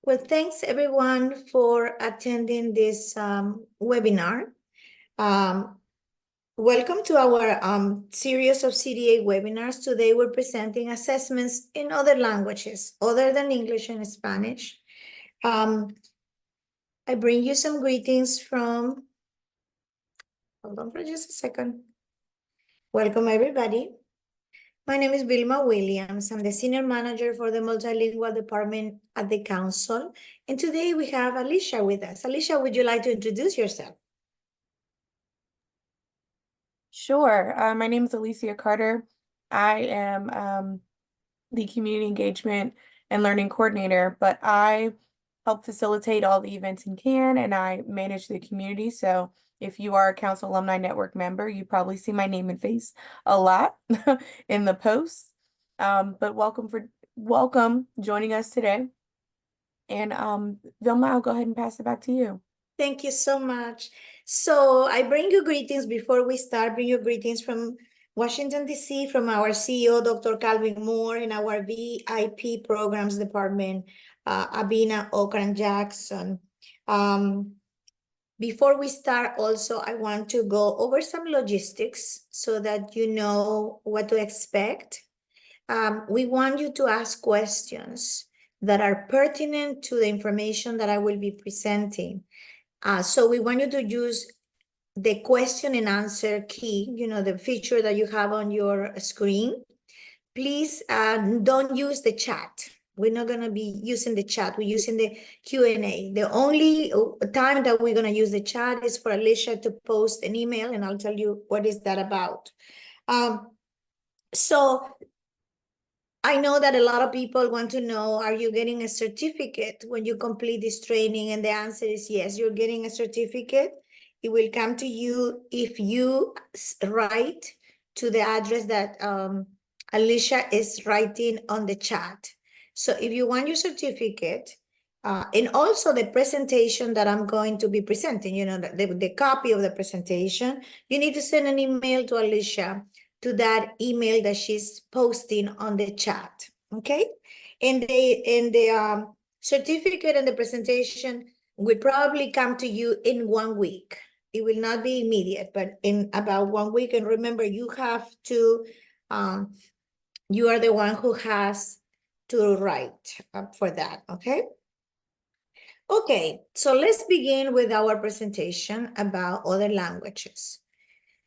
Well, thanks everyone for attending this webinar. Welcome to our series of CDA webinars. Today we're presenting assessments in other languages other than English and Spanish. I bring you some greetings from, hold on for just a second. Welcome everybody. My name is Vilma Williams. I'm the Senior Manager for the Multilingual Department at the Council. And today we have Alicia with us. Alicia, would you like to introduce yourself? Sure. My name is Alicia Carter. I am the Community Engagement and Learning Coordinator, but I help facilitate all the events in CAN and I manage the community. So if you are a Council Alumni Network member, you probably see my name and face a lot in the posts. But welcome joining us today. And Vilma, I'll go ahead and pass it back to you. Thank you so much. So I bring you greetings before we start. Bring you greetings from Washington, D.C., from our CEO, Dr. Calvin Moore, and our VIP Programs Department, Abina Okran-Jackson. Before we start, also, I want to go over some logistics so that you know what to expect. We want you to ask questions that are pertinent to the information that I will be presenting. So we want you to use the question and answer key, the feature that you have on your screen. Please don't use the chat. We're not going to be using the chat. We're using the Q&A. The only time that we're going to use the chat is for Alicia to post an email, and I'll tell you what is that about. So I know that a lot of people want to know, are you getting a certificate when you complete this training? And the answer is yes, you're getting a certificate. It will come to you if you write to the address that Alicia is writing on the chat. So if you want your certificate, and also the presentation that I'm going to be presenting, the copy of the presentation, you need to send an email to Alicia to that email that she's posting on the chat, okay? And the certificate and the presentation will probably come to you in 1 week. It will not be immediate, but in about 1 week. And remember, you have to, you are the one who has to write for that, okay? Okay, so let's begin with our presentation about other languages.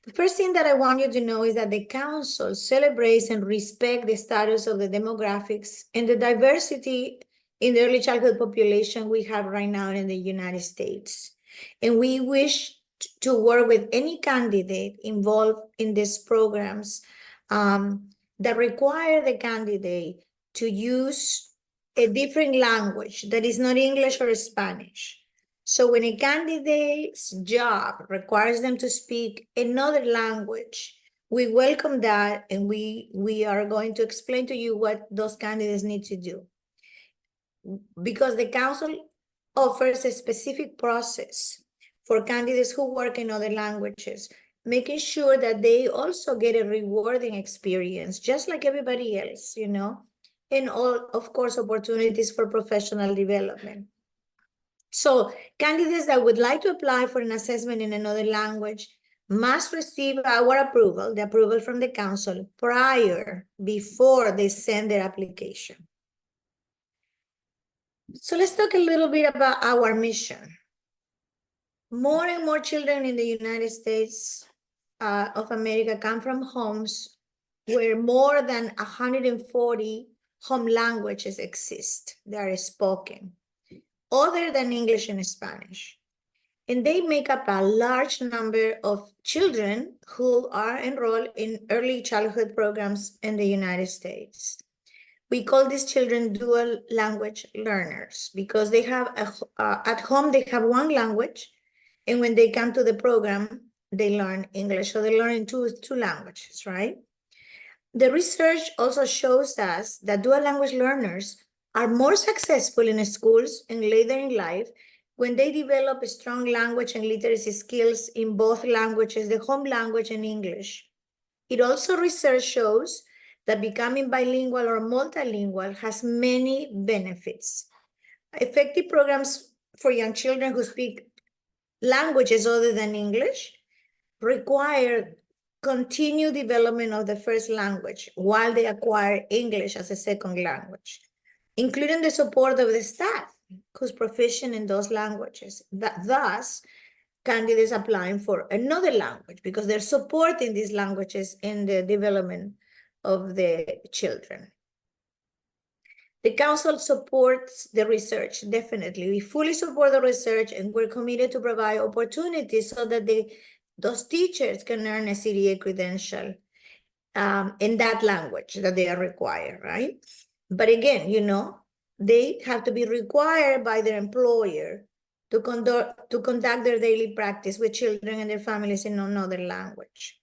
The first thing that I want you to know is that the Council celebrates and respects the status of the demographics and the diversity in the early childhood population we have right now in the United States. And we wish to work with any candidate involved in these programs that require the candidate to use a different language that is not English or Spanish. So when a candidate's job requires them to speak another language, we welcome that, and we are going to explain to you what those candidates need to do. Because the Council offers a specific process for candidates who work in other languages, making sure that they also get a rewarding experience, just like everybody else, and all, of course, opportunities for professional development. So candidates that would like to apply for an assessment in another language must receive our approval, the approval from the Council, before they send their application. So let's talk a little bit about our mission. More and more children in the United States of America come from homes where more than 140 home languages exist that are spoken, other than English and Spanish. And they make up a large number of children who are enrolled in early childhood programs in the United States. We call these children dual language learners because they have, at home, they have one language, and when they come to the program, they learn English. So they learn in two languages, right? The research also shows us that dual language learners are more successful in schools and later in life when they develop strong language and literacy skills in both languages, the home language and English. It also research shows that becoming bilingual or multilingual has many benefits. Effective programs for young children who speak languages other than English require continued development of the first language while they acquire English as a second language, including the support of the staff who's proficient in those languages. Thus, candidates applying for another language because they're supporting these languages in the development of the children. The council supports the research, definitely. We fully support the research and we're committed to provide opportunities so that those teachers can earn a CDA credential in that language that they are required, right? But again, you know, they have to be required by their employer to conduct their daily practice with children and their families in another language.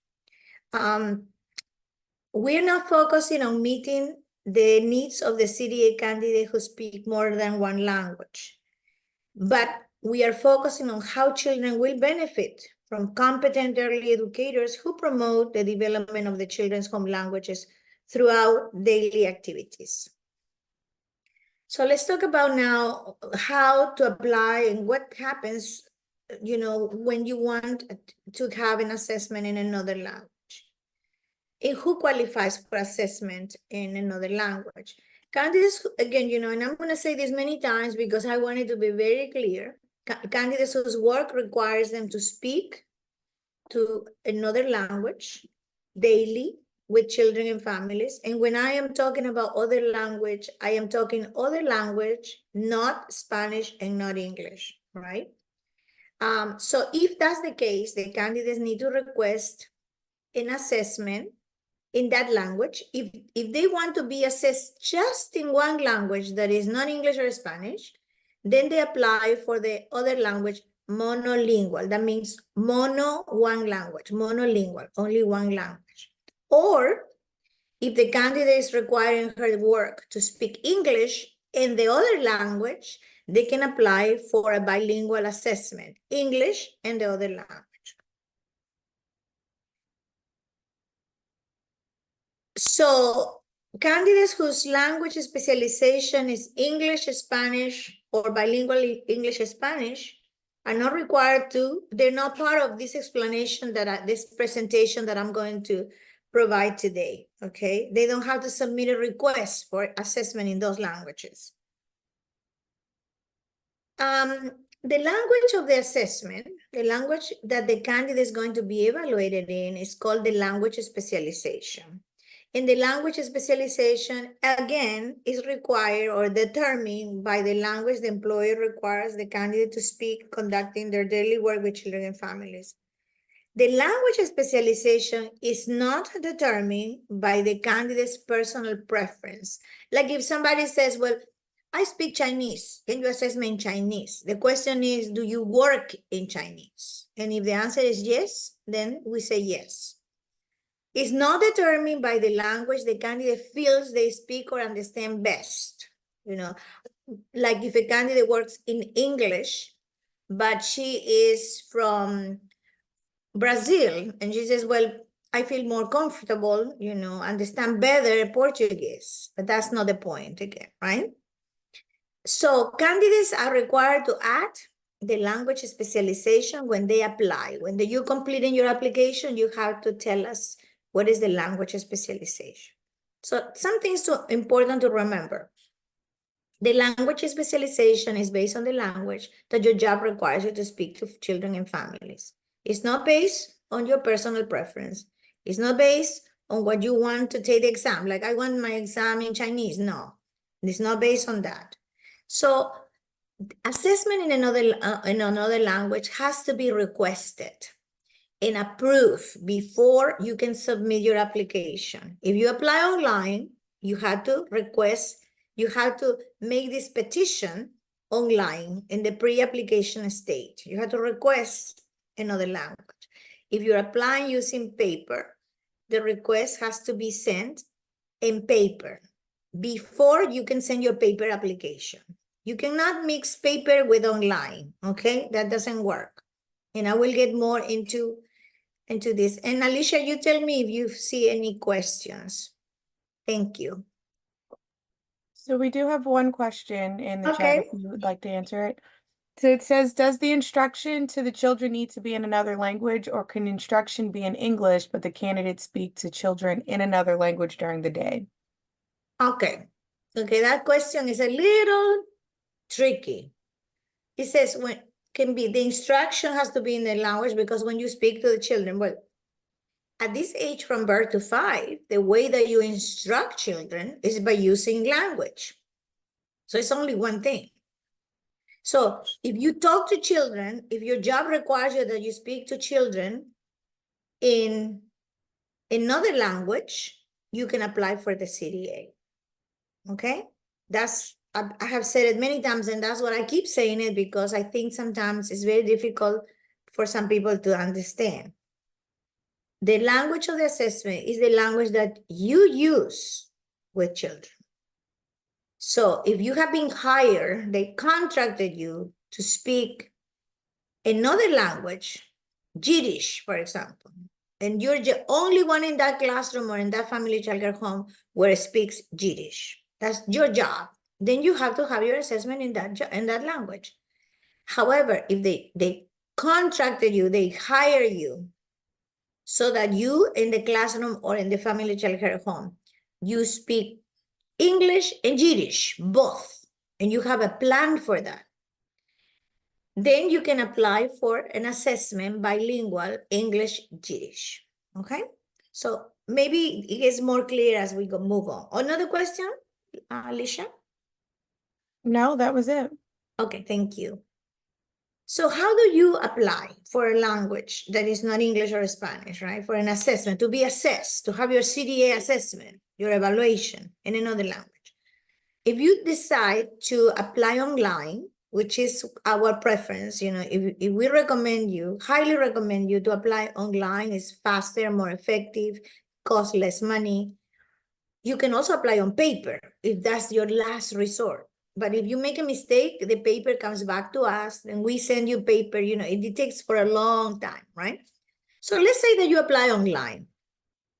We're not focusing on meeting the needs of the CDA candidate who speak more than one language, but we are focusing on how children will benefit from competent early educators who promote the development of the children's home languages throughout daily activities. So let's talk about now how to apply and what happens, you know, when you want to have an assessment in another language. And who qualifies for assessment in another language? Candidates, again, you know, and I'm going to say this many times because I want it to be very clear. Candidates whose work requires them to speak to another language daily with children and families. And when I am talking about other language, I am talking other language, not Spanish and not English, right? So if that's the case, the candidates need to request an assessment in that language. If they want to be assessed just in one language that is not English or Spanish, then they apply for the other language, monolingual. That means mono, one language, monolingual, only one language. Or if the candidate is requiring her work to speak English in the other language, they can apply for a bilingual assessment, English and the other language. So candidates whose language specialization is English, Spanish, or bilingual English, Spanish are not required to, they're not part of this explanation this presentation that I'm going to provide today, okay? They don't have to submit a request for assessment in those languages. The language of the assessment, the language that the candidate is going to be evaluated in is called the language specialization. And the language specialization, again, is required or determined by the language the employer requires the candidate to speak, conducting their daily work with children and families. The language specialization is not determined by the candidate's personal preference. Like if somebody says, well, I speak Chinese, can you assess me in Chinese? The question is, do you work in Chinese? And if the answer is yes, then we say yes. It's not determined by the language the candidate feels they speak or understand best. You know, like if a candidate works in English, but she is from Brazil, and she says, well, I feel more comfortable, you know, understand better Portuguese, but that's not the point again, right? So candidates are required to add the language specialization when they apply. When you completing your application, you have to tell us what is the language specialization. So something is important to remember. The language specialization is based on the language that your job requires you to speak to children and families. It's not based on your personal preference. It's not based on what you want to take the exam. Like I want my exam in Chinese. No, it's not based on that. So assessment in another language has to be requested and approved before you can submit your application. If you apply online, you have to request, you have to make this petition online in the pre-application stage. You have to request another language. If you're applying using paper, the request has to be sent in paper before you can send your paper application. You cannot mix paper with online, okay? That doesn't work. And I will get more into this. And Alicia, you tell me if you see any questions. Thank you. So we do have one question in the chat if Okay. you would like to answer it. So it says, does the instruction to the children need to be in another language, or can instruction be in English, but the candidates speak to children in another language during the day? Okay. Okay, that question is a little tricky. It says when can be the instruction has to be in the language, because when you speak to the children, well, at this age from birth to 5, the way that you instruct children is by using language. So it's only one thing. So if you talk to children, if your job requires you that you speak to children in another language, you can apply for the CDA. Okay? I have said it many times, and that's what I keep saying it, because I think sometimes it's very difficult for some people to understand. The language of the assessment is the language that you use with children. So if you have been hired, they contracted you to speak another language, Yiddish, for example, and you're the only one in that classroom or in that family childcare home where it speaks Yiddish. That's your job. Then you have to have your assessment in that language. However, if they contracted you, they hire you so that you in the classroom or in the family childcare home, you speak English and Yiddish, both, and you have a plan for that. Then you can apply for an assessment bilingual English Yiddish. Okay, so maybe it is more clear as we go move on. Another question, Alicia? No, that was it. Okay, thank you. So how do you apply for a language that is not English or Spanish, right? For an assessment, to be assessed, to have your CDA assessment, your evaluation in another language. If you decide to apply online, which is our preference, if we recommend you, highly recommend you to apply online, it's faster, more effective, costs less money. You can also apply on paper if that's your last resort. But if you make a mistake, the paper comes back to us and we send you paper, it takes for a long time, right? So let's say that you apply online.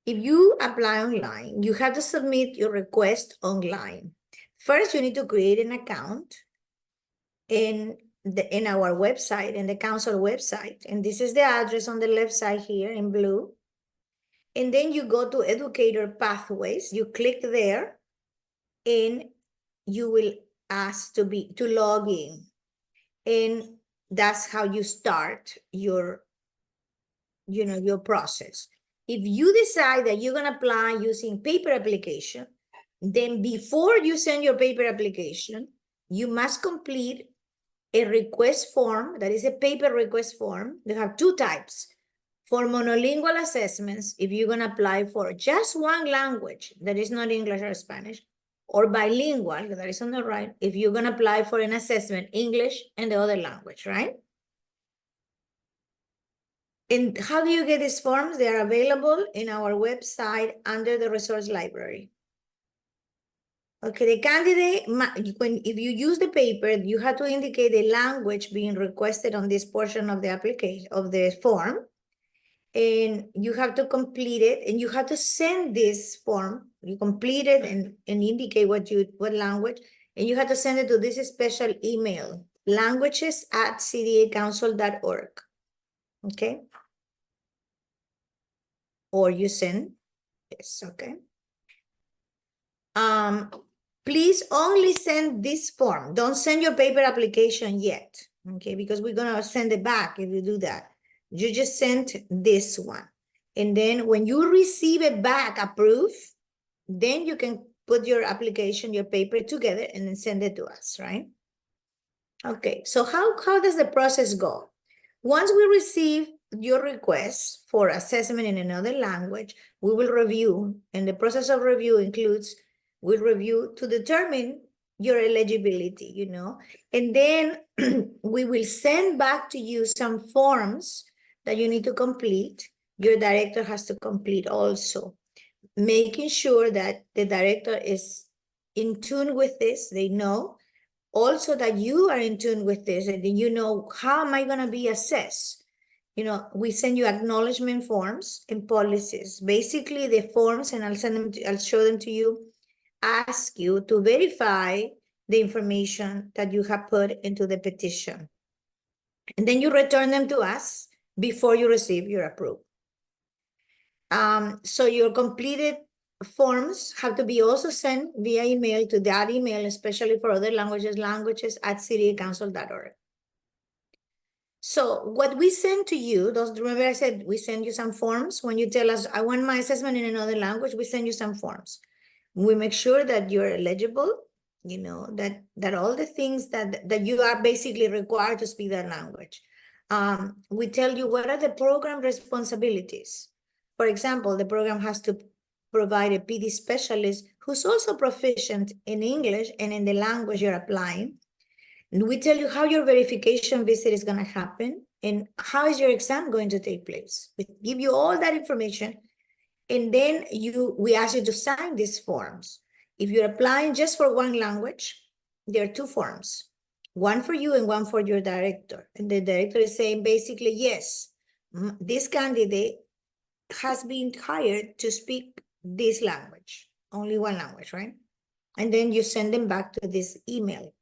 If you apply online, you have to submit your request online. First, you need to create an account in our website, in the council website. And this is the address on the left side here in blue. And then you go to Educator Pathways, you click there, and you will ask to log in. And that's how you start your process. If you decide that you're gonna apply using paper application, then before you send your paper application, you must complete a request form that is a paper request form. They have two types. For monolingual assessments, if you're gonna apply for just one language that is not English or Spanish, or bilingual, that is on the right, if you're gonna apply for an assessment, English and the other language, right? And how do you get these forms? They are available in our website under the resource library. Okay, the candidate, if you use the paper, you have to indicate the language being requested on this portion of the application, of the form. And you have to complete it, and you have to send this form. You complete it and indicate what language, and you have to send it to this special email, languages@cdacouncil.org. Okay? Or you send this, okay? Please only send this form. Don't send your paper application yet, okay? Because we're gonna send it back if you do that. You just sent this one. And then when you receive it back approved, then you can put your application, your paper together and then send it to us, right? Okay, so how does the process go? Once we receive your request for assessment in another language, we will review, and the process of review includes, we'll review to determine your eligibility, and then we will send back to you some forms that you need to complete. Your director has to complete also, making sure that the director is in tune with this, they know, also that you are in tune with this, and how am I going to be assessed? We send you acknowledgement forms and policies, basically the forms, and I'll show them to you. ask you to verify the information that you have put into the petition. And then you return them to us before you receive your approval. So your completed forms have to be also sent via email to that email, especially for other languages@cdacouncil.org. So what we send to you, remember I said we send you some forms. When you tell us, I want my assessment in another language, we send you some forms. We make sure that you're eligible, that all the things that you are basically required to speak that language. We tell you what are the program responsibilities. For example, the program has to provide a PD specialist who's also proficient in English and in the language you're applying. And we tell you how your verification visit is going to happen and how is your exam going to take place. We give you all that information. And then we ask you to sign these forms. If you're applying just for one language, there are two forms, one for you and one for your director. And the director is saying basically, yes, this candidate has been hired to speak this language, only one language, right? And then you send them back to this email.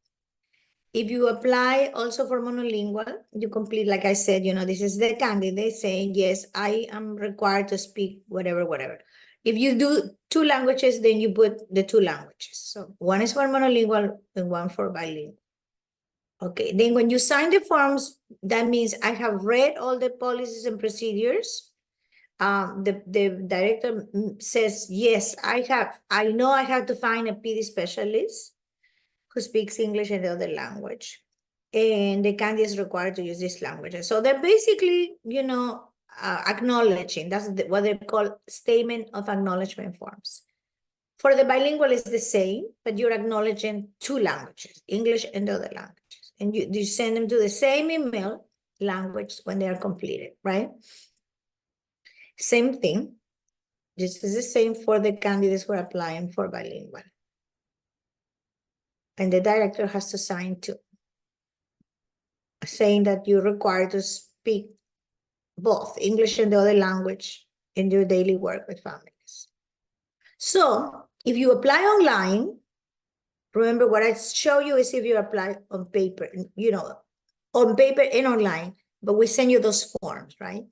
If you apply also for monolingual, you complete, like I said, this is the candidate saying, yes, I am required to speak whatever. If you do two languages, then you put the two languages. So one is for monolingual and one for bilingual. Okay, then when you sign the forms, that means I have read all the policies and procedures. The director says, yes, I know I have to find a PD specialist who speaks English and the other language. And the candidate is required to use these languages. So they're basically, acknowledging. That's what they call statement of acknowledgement forms. For the bilingual, it's the same, but you're acknowledging two languages, English and the other languages. And you send them to the same email language when they are completed, right? Same thing. This is the same for the candidates who are applying for bilingual. And the director has to sign too, saying that you're required to speak both English and the other language in your daily work with families. So if you apply online, remember what I show you is if you apply on paper, on paper and online, but we send you those forms, right?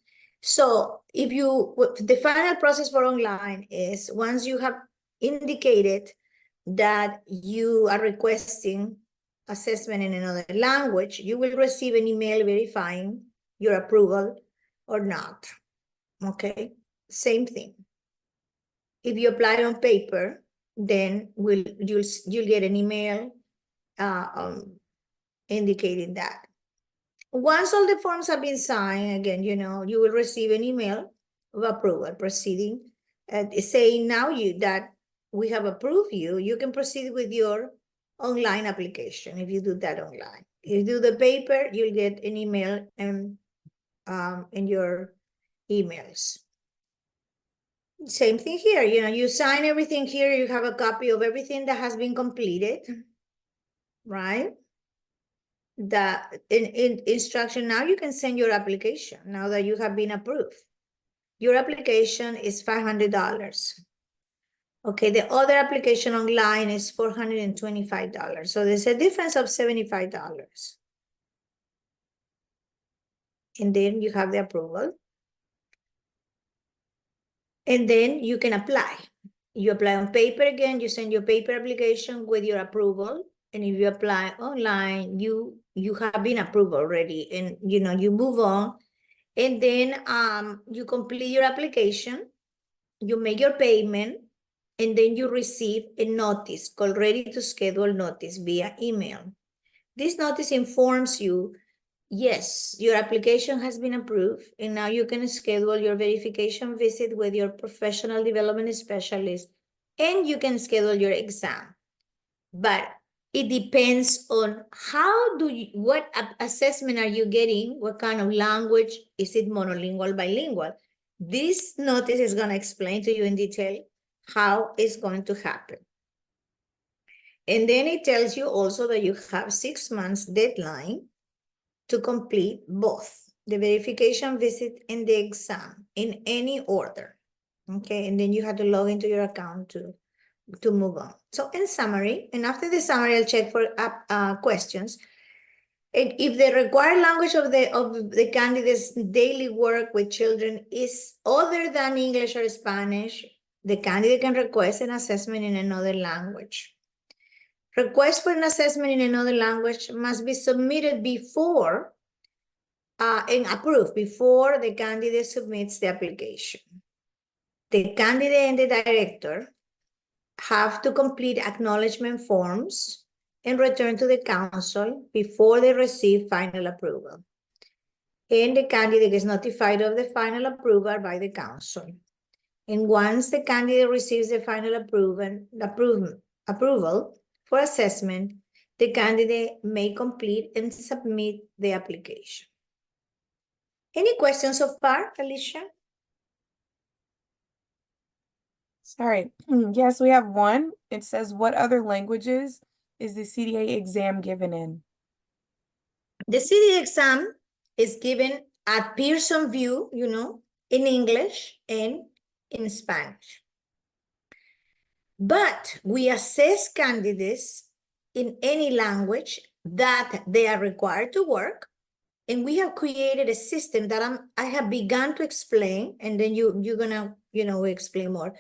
So the final process for online is once you have indicated that you are requesting assessment in another language, you will receive an email verifying your approval or not. Okay, same thing. If you apply on paper, then you'll get an email indicating that. Once all the forms have been signed, again, you will receive an email of approval proceeding, saying now that we have approved you. You can proceed with your online application if you do that online. If you do the paper, you'll get an email in your emails. Same thing here. You sign everything here. You have a copy of everything that has been completed, right? The instruction, now you can send your application now that you have been approved. Your application is $500. Okay, the other application online is $425. So there's a difference of $75. And then you have the approval. And then you can apply. You apply on paper again, you send your paper application with your approval. And if you apply online, you have been approved already, and you move on. And then you complete your application, you make your payment, and then you receive a notice called ready to schedule notice via email. This notice informs you, yes, your application has been approved, and now you can schedule your verification visit with your professional development specialist, and you can schedule your exam. But it depends on what assessment are you getting, what kind of language, is it monolingual, bilingual? This notice is going to explain to you in detail how it's going to happen. And then it tells you also that you have 6 months deadline to complete both the verification visit and the exam in any order. Okay, and then you have to log into your account to to move on. So in summary, and after the summary, I'll check for questions. If the required language of the candidate's daily work with children is other than English or Spanish, the candidate can request an assessment in another language. Request for an assessment in another language must be submitted before and approved before the candidate submits the application. The candidate and the director have to complete acknowledgement forms and return to the council before they receive final approval. And the candidate is notified of the final approval by the council. And once the candidate receives the final approval for assessment, the candidate may complete and submit the application. Any questions so far, Alicia? Sorry. Yes, we have one. It says, what other languages is the CDA exam given in? The CDA exam is given at Pearson VUE, in English and in Spanish. But we assess candidates in any language that they are required to work. And we have created a system that I have begun to explain, and then you're gonna, we explain more.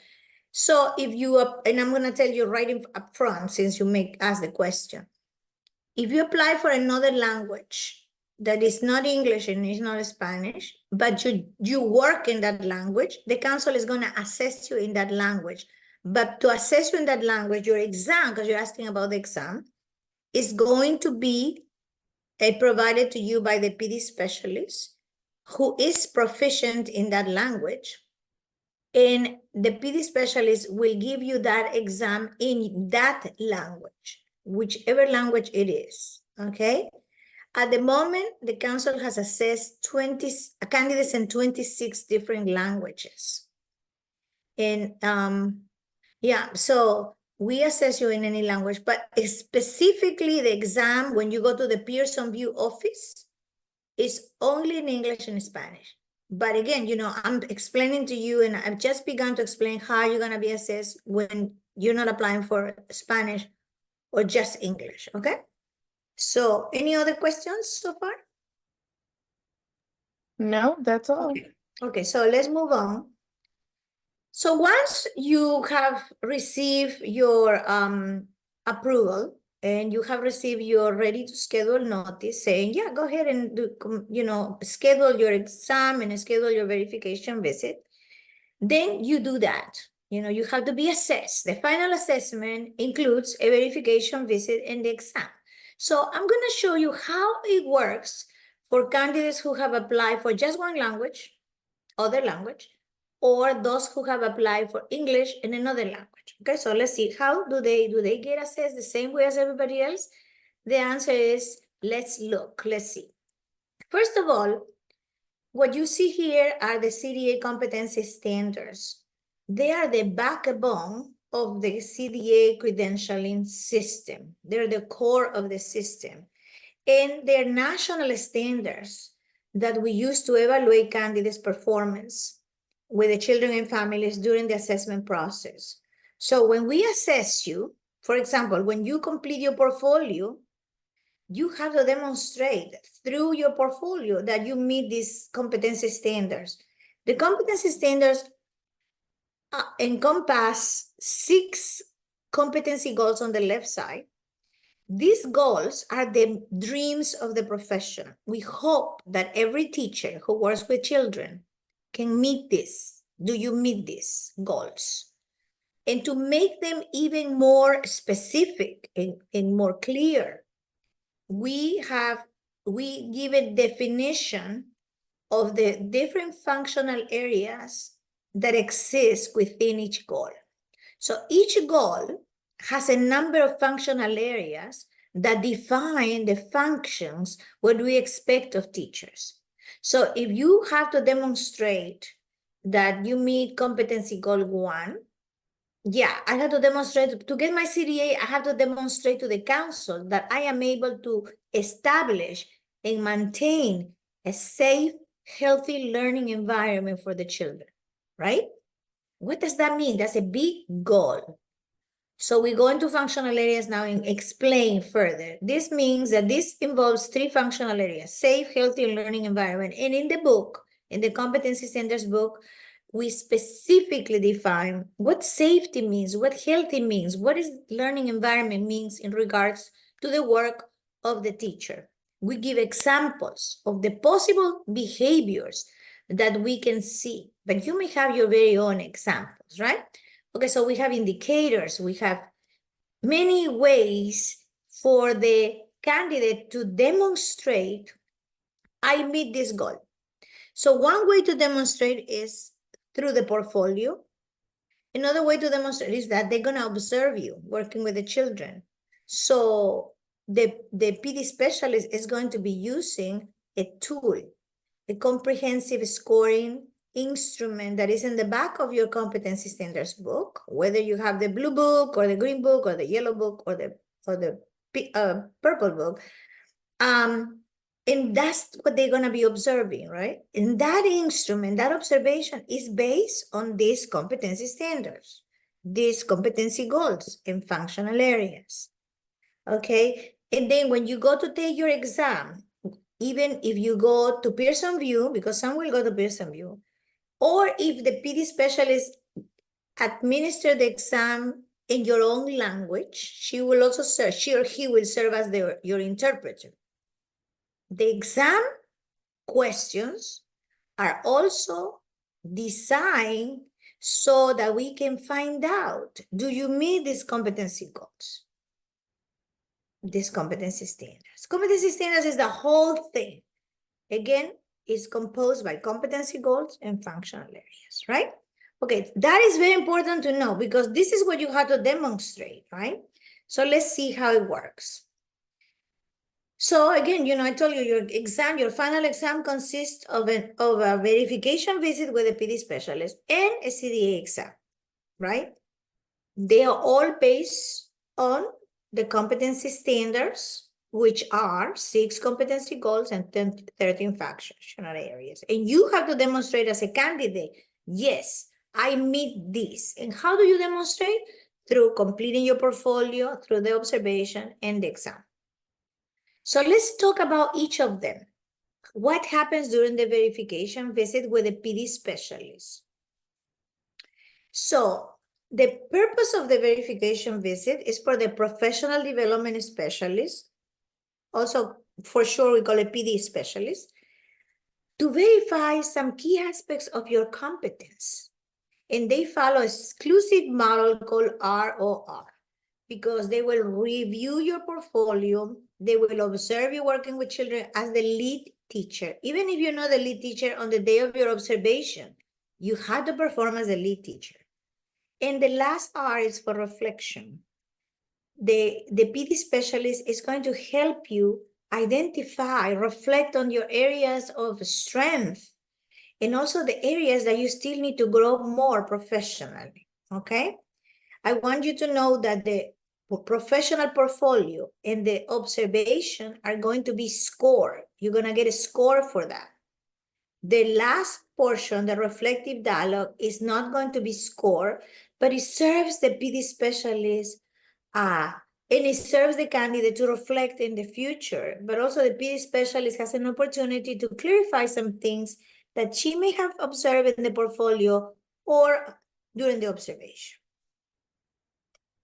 So if you, and I'm gonna tell you right up front, since you ask the question. If you apply for another language that is not English and is not Spanish, but you work in that language, the council is gonna assess you in that language. But to assess you in that language, your exam, because you're asking about the exam, is going to be provided to you by the PD specialist who is proficient in that language. And the PD specialist will give you that exam in that language, whichever language it is, okay? At the moment, the council has assessed 20 candidates in 26 different languages. And yeah, so we assess you in any language, but specifically the exam, when you go to the Pearson VUE office, is only in English and Spanish. But again, I'm explaining to you, and I've just begun to explain how you're gonna be assessed when you're not applying for Spanish or just English, okay? So any other questions so far? No, that's all. Okay, so let's move on. So once you have received your approval and you have received your ready to schedule notice saying, yeah, go ahead and schedule your exam and schedule your verification visit, then you do that. You have to be assessed. The final assessment includes a verification visit and the exam. So I'm going to show you how it works for candidates who have applied for just one language, other language, or those who have applied for English in another language. Okay, so let's see, how do they get assessed the same way as everybody else? The answer is, let's see. First of all, what you see here are the CDA competency standards. They are the backbone of the CDA credentialing system. They're the core of the system. And they're national standards that we use to evaluate candidates' performance with the children and families during the assessment process. So when we assess you, for example, when you complete your portfolio, you have to demonstrate through your portfolio that you meet these competency standards. The competency standards encompass 6 competency goals on the left side. These goals are the dreams of the profession. We hope that every teacher who works with children can meet this. Do you meet these goals? And to make them even more specific and more clear, we give a definition of the different functional areas that exist within each goal. So each goal has a number of functional areas that define the functions what we expect of teachers. So if you have to demonstrate that you meet competency goal 1, yeah, I have to demonstrate, to get my CDA, I have to demonstrate to the council that I am able to establish and maintain a safe, healthy learning environment for the children, right? What does that mean? That's a big goal. So we go into functional areas now and explain further. This means that this involves 3 functional areas: safe, healthy, and learning environment. And in the book, in the competency centers book, we specifically define what safety means, what healthy means, what is learning environment means in regards to the work of the teacher. We give examples of the possible behaviors that we can see, but you may have your very own examples, right? Okay, so we have indicators, we have many ways for the candidate to demonstrate, I meet this goal. So one way to demonstrate is through the portfolio. Another way to demonstrate is that they're gonna observe you working with the children. So the PD specialist is going to be using a tool, a comprehensive scoring instrument that is in the back of your competency standards book, whether you have the blue book or the green book or the yellow book or the purple book. And that's what they're going to be observing, right? And that instrument, that observation is based on these competency standards, these competency goals and functional areas. Okay. And then when you go to take your exam, even if you go to Pearson VUE, because some will go to Pearson VUE, or if the PD specialist administer the exam in your own language, she will also serve, she or he will serve as your interpreter. The exam questions are also designed so that we can find out, do you meet these competency goals? These competency standards. Competency standards is the whole thing. Again, it's composed by competency goals and functional areas, right? Okay, that is very important to know because this is what you have to demonstrate, right? So let's see how it works. So again, I told you your final exam consists of a verification visit with a PD specialist and a CDA exam, right? They are all based on the competency standards, which are 6 competency goals and 13 functional areas. And you have to demonstrate as a candidate, yes, I meet this. And how do you demonstrate? Through completing your portfolio, through the observation and the exam. So let's talk about each of them. What happens during the verification visit with a PD specialist? So the purpose of the verification visit is for the professional development specialist, also for sure we call it PD specialist, to verify some key aspects of your competence. And they follow an exclusive model called ROR, because they will review your portfolio, they will observe you working with children as the lead teacher. Even if you're not the lead teacher on the day of your observation, you have to perform as a lead teacher. And the last R is for reflection. The PD specialist is going to help you identify, reflect on your areas of strength, and also the areas that you still need to grow more professionally, okay? I want you to know that the professional portfolio and the observation are going to be scored. You're going to get a score for that. The last portion, the reflective dialogue, is not going to be scored, but it serves the PD specialist and it serves the candidate to reflect in the future. But also the PD specialist has an opportunity to clarify some things that she may have observed in the portfolio or during the observation.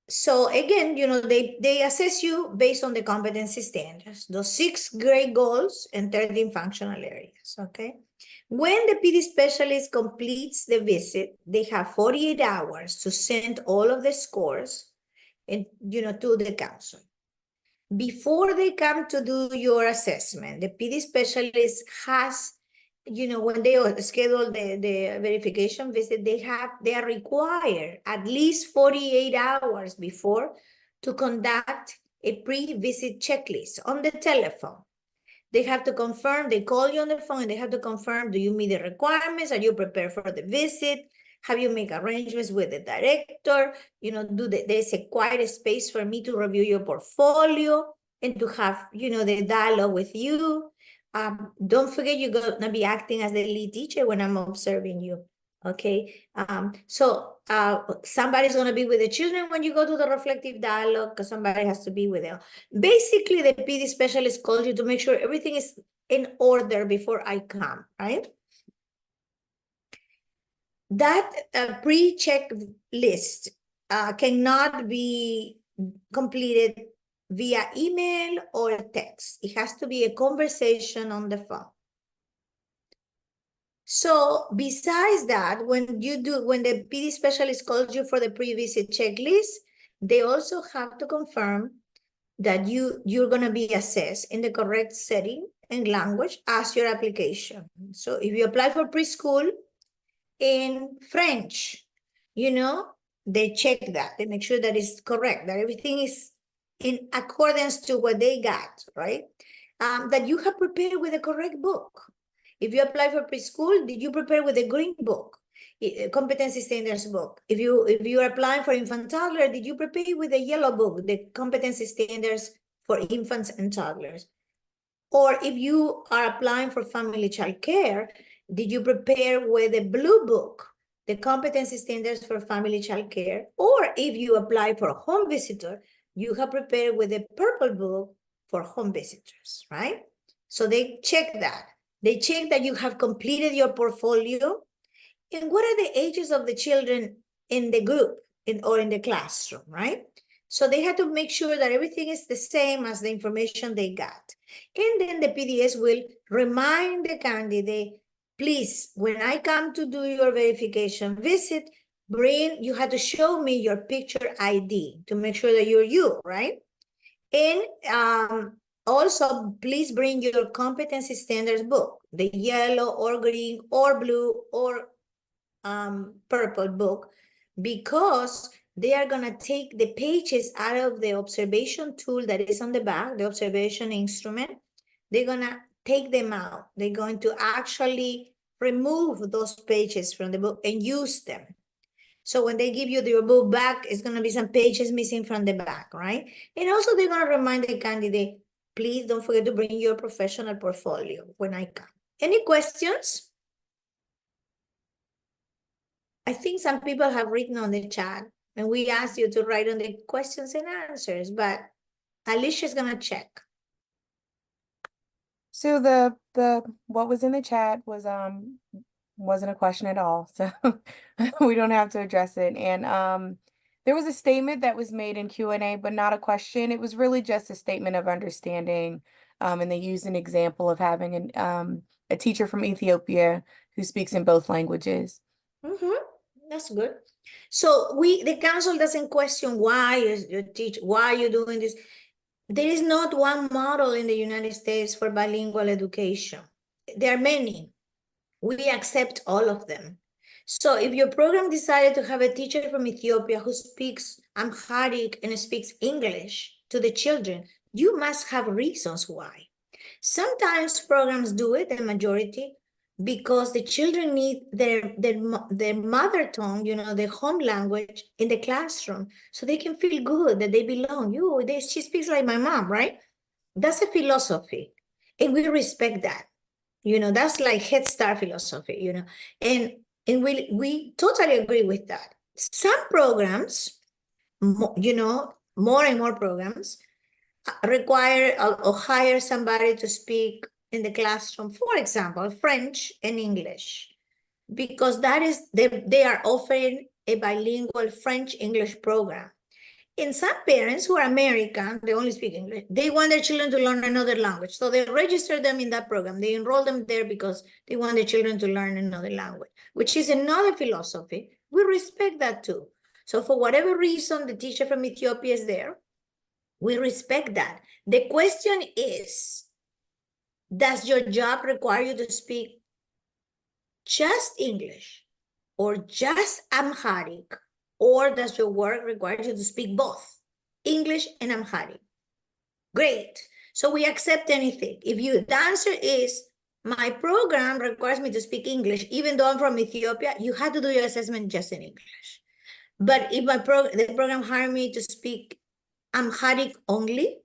So again, they assess you based on the competency standards, those 6 grade goals and 13 functional areas, okay? When the PD specialist completes the visit, they have 48 hours to send all of the scores and, to the council. Before they come to do your assessment, the PD specialist has, when they schedule the verification visit, they are required at least 48 hours before to conduct a pre-visit checklist on the telephone. They have to confirm, they call you on the phone, and they have to confirm, do you meet the requirements? Are you prepared for the visit? Have you made arrangements with the director? There's a quiet space for me to review your portfolio and to have, the dialogue with you. Don't forget, you're going to be acting as the lead teacher when I'm observing you. Okay, so somebody's going to be with the children when you go to the reflective dialogue, because somebody has to be with them. Basically, the PD specialist calls you to make sure everything is in order before I come, right? That pre-check list cannot be completed via email or text. It has to be a conversation on the phone. So besides that, when the PD specialist calls you for the pre-visit checklist, they also have to confirm that you're going to be assessed in the correct setting and language as your application. So if you apply for preschool in French, they check that. They make sure that it's correct, that everything is in accordance to what they got, right? That you have prepared with the correct book. If you apply for preschool, did you prepare with the green book, competency standards book? If you are applying for infant toddler, did you prepare with the yellow book, the competency standards for infants and toddlers? Or if you are applying for family child care, did you prepare with the blue book, the competency standards for family child care? Or if you apply for a home visitor, you have prepared with the purple book for home visitors, right? So they check that. They check that you have completed your portfolio. And what are the ages of the children in the group or in the classroom, right? So they had to make sure that everything is the same as the information they got. And then the PDS will remind the candidate, please, when I come to do your verification visit, you have to show me your picture ID to make sure that you're you, right? And also, please bring your competency standards book, the yellow or green or blue or purple book, because they are going to take the pages out of the observation tool that is on the back, the observation instrument. They're going to take them out. They're going to actually remove those pages from the book and use them. So when they give you your book back, it's going to be some pages missing from the back, right? And also they're going to remind the candidate, please don't forget to bring your professional portfolio when I come. Any questions? I think some people have written on the chat, and we asked you to write on the questions and answers, but Alicia's gonna check. So the what was in the chat wasn't a question at all. So we don't have to address it. And there was a statement that was made in Q&A, but not a question. It was really just a statement of understanding. And they used an example of having a teacher from Ethiopia who speaks in both languages. That's good. So the council doesn't question why are you doing this? There is not one model in the United States for bilingual education. There are many. We accept all of them. So if your program decided to have a teacher from Ethiopia who speaks Amharic and speaks English to the children, you must have reasons why. Sometimes programs do it, the majority, because the children need their mother tongue, their home language in the classroom, so they can feel good that they belong. She speaks like my mom, right? That's a philosophy, and we respect that. That's like Head Start philosophy, and we totally agree with that. Some programs, more and more programs require or hire somebody to speak in the classroom, for example, French and English, because they are offering a bilingual French-English program. And some parents who are American, they only speak English, they want their children to learn another language. So they register them in that program. They enroll them there because they want their children to learn another language, which is another philosophy. We respect that too. So for whatever reason, the teacher from Ethiopia is there. We respect that. The question is, does your job require you to speak just English or just Amharic? Or does your work require you to speak both English and Amharic? Great. So we accept anything. If the answer is, my program requires me to speak English, even though I'm from Ethiopia, you have to do your assessment just in English. But if the program hired me to speak Amharic only,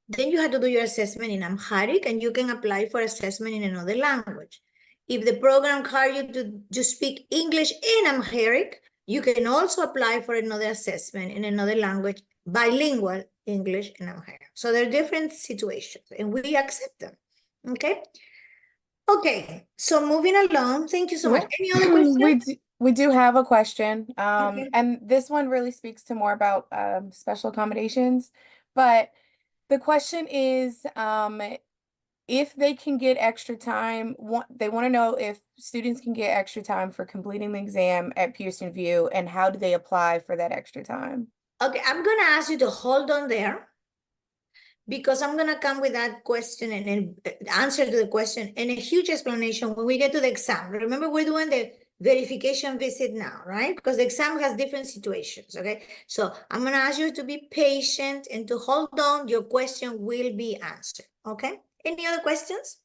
then you have to do your assessment in Amharic, and you can apply for assessment in another language. If the program requires you to speak English and Amharic, you can also apply for another assessment in another language, bilingual English and Amharic. So there are different situations and we accept them, okay? Okay, so moving along, thank you so much. Any other questions? We do have a question. Okay. And this one really speaks to more about special accommodations. But the question is, if they can get extra time, they want to know if students can get extra time for completing the exam at Pearson VUE, and how do they apply for that extra time? Okay, I'm gonna ask you to hold on there because I'm gonna come with that question and answer to the question and a huge explanation when we get to the exam. Remember, we're doing the verification visit now, right? Because the exam has different situations, okay? So I'm gonna ask you to be patient and to hold on, your question will be answered, okay? Any other questions?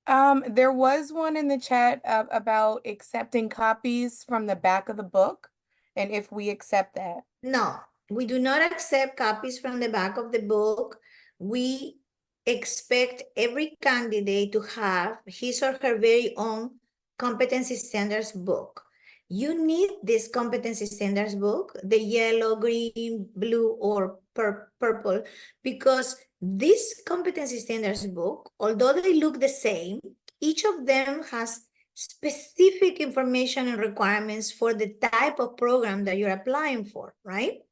There was one in the chat about accepting copies from the back of the book, and if we accept that. No, we do not accept copies from the back of the book. We expect every candidate to have his or her very own competency standards book. You need this competency standards book, the yellow, green, blue, or purple, because this competency standards book, although they look the same, each of them has specific information and requirements for the type of program that you're applying for, right?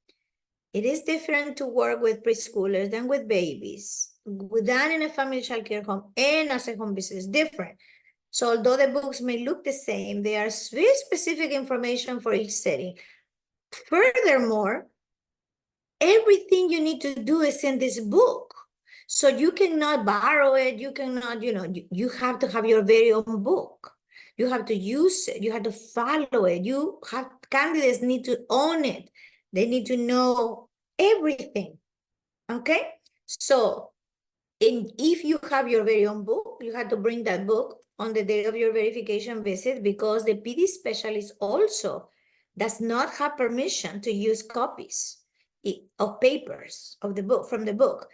It is different to work with preschoolers than with babies. With that in a family child care home and as a home business is different. So although the books may look the same, there are very specific information for each setting. Furthermore, everything you need to do is in this book. So you cannot borrow it. You cannot, you have to have your very own book. You have to use it. You have to follow it. Candidates need to own it. They need to know everything. Okay? So if you have your very own book, you have to bring that book on the day of your verification visit because the PD specialist also does not have permission to use copies of papers of the book from the book.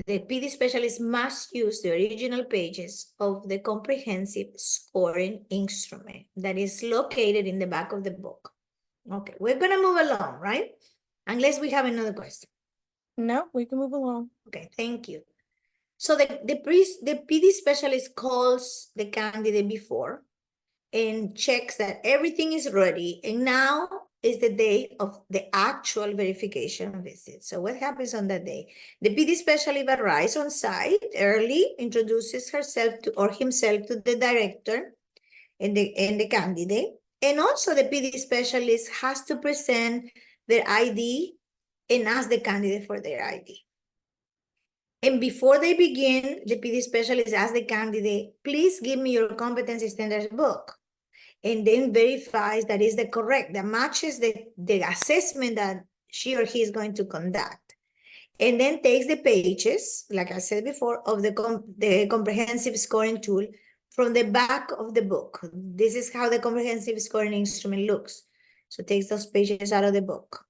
The PD specialist must use the original pages of the comprehensive scoring instrument that is located in the back of the book. Okay, we're gonna move along, right? Unless we have another question. No, we can move along. Okay, thank you. So the PD specialist calls the candidate before and checks that everything is ready. And now is the day of the actual verification visit. So what happens on that day? The PD specialist arrives on site early, introduces herself or himself to the director and the candidate. And also the PD specialist has to present their ID and ask the candidate for their ID. And before they begin, the PD specialist asks the candidate, please give me your competency standards book. And then verifies that is the correct, that matches the assessment that she or he is going to conduct. And then takes the pages, like I said before, of the comprehensive scoring tool from the back of the book. This is how the comprehensive scoring instrument looks. So takes those pages out of the book.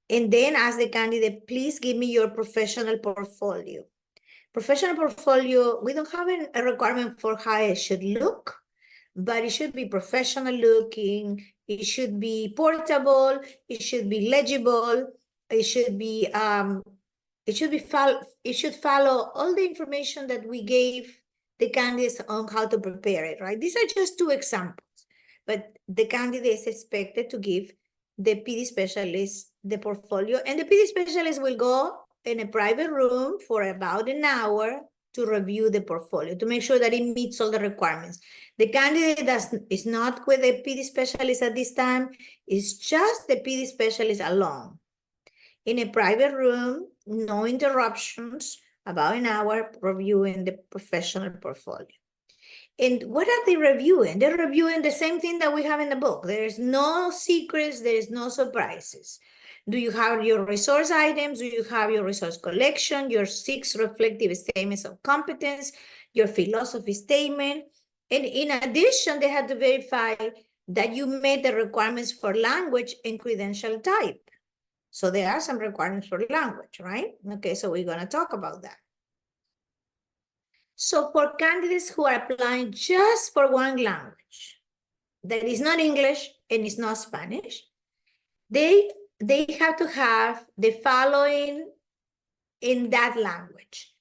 And then ask the candidate, please give me your professional portfolio. Professional portfolio, we don't have a requirement for how it should look, but it should be professional looking, it should be portable, it should be legible, it should follow all the information that we gave the candidates on how to prepare it, right? These are just two examples, but the candidate is expected to give the PD specialist the portfolio, and the PD specialist will go in a private room for about an hour to review the portfolio, to make sure that it meets all the requirements. The candidate is not with a PD specialist at this time, it's just the PD specialist alone. In a private room, no interruptions, about an hour reviewing the professional portfolio. And what are they reviewing? They're reviewing the same thing that we have in the book. There's no secrets, there's no surprises. Do you have your resource items? Do you have your resource collection, your 6 reflective statements of competence, your philosophy statement? And in addition, they have to verify that you met the requirements for language and credential type. So there are some requirements for language, right? Okay, so we're going to talk about that. So for candidates who are applying just for one language, that is not English and is not Spanish, they have to have the following in that language.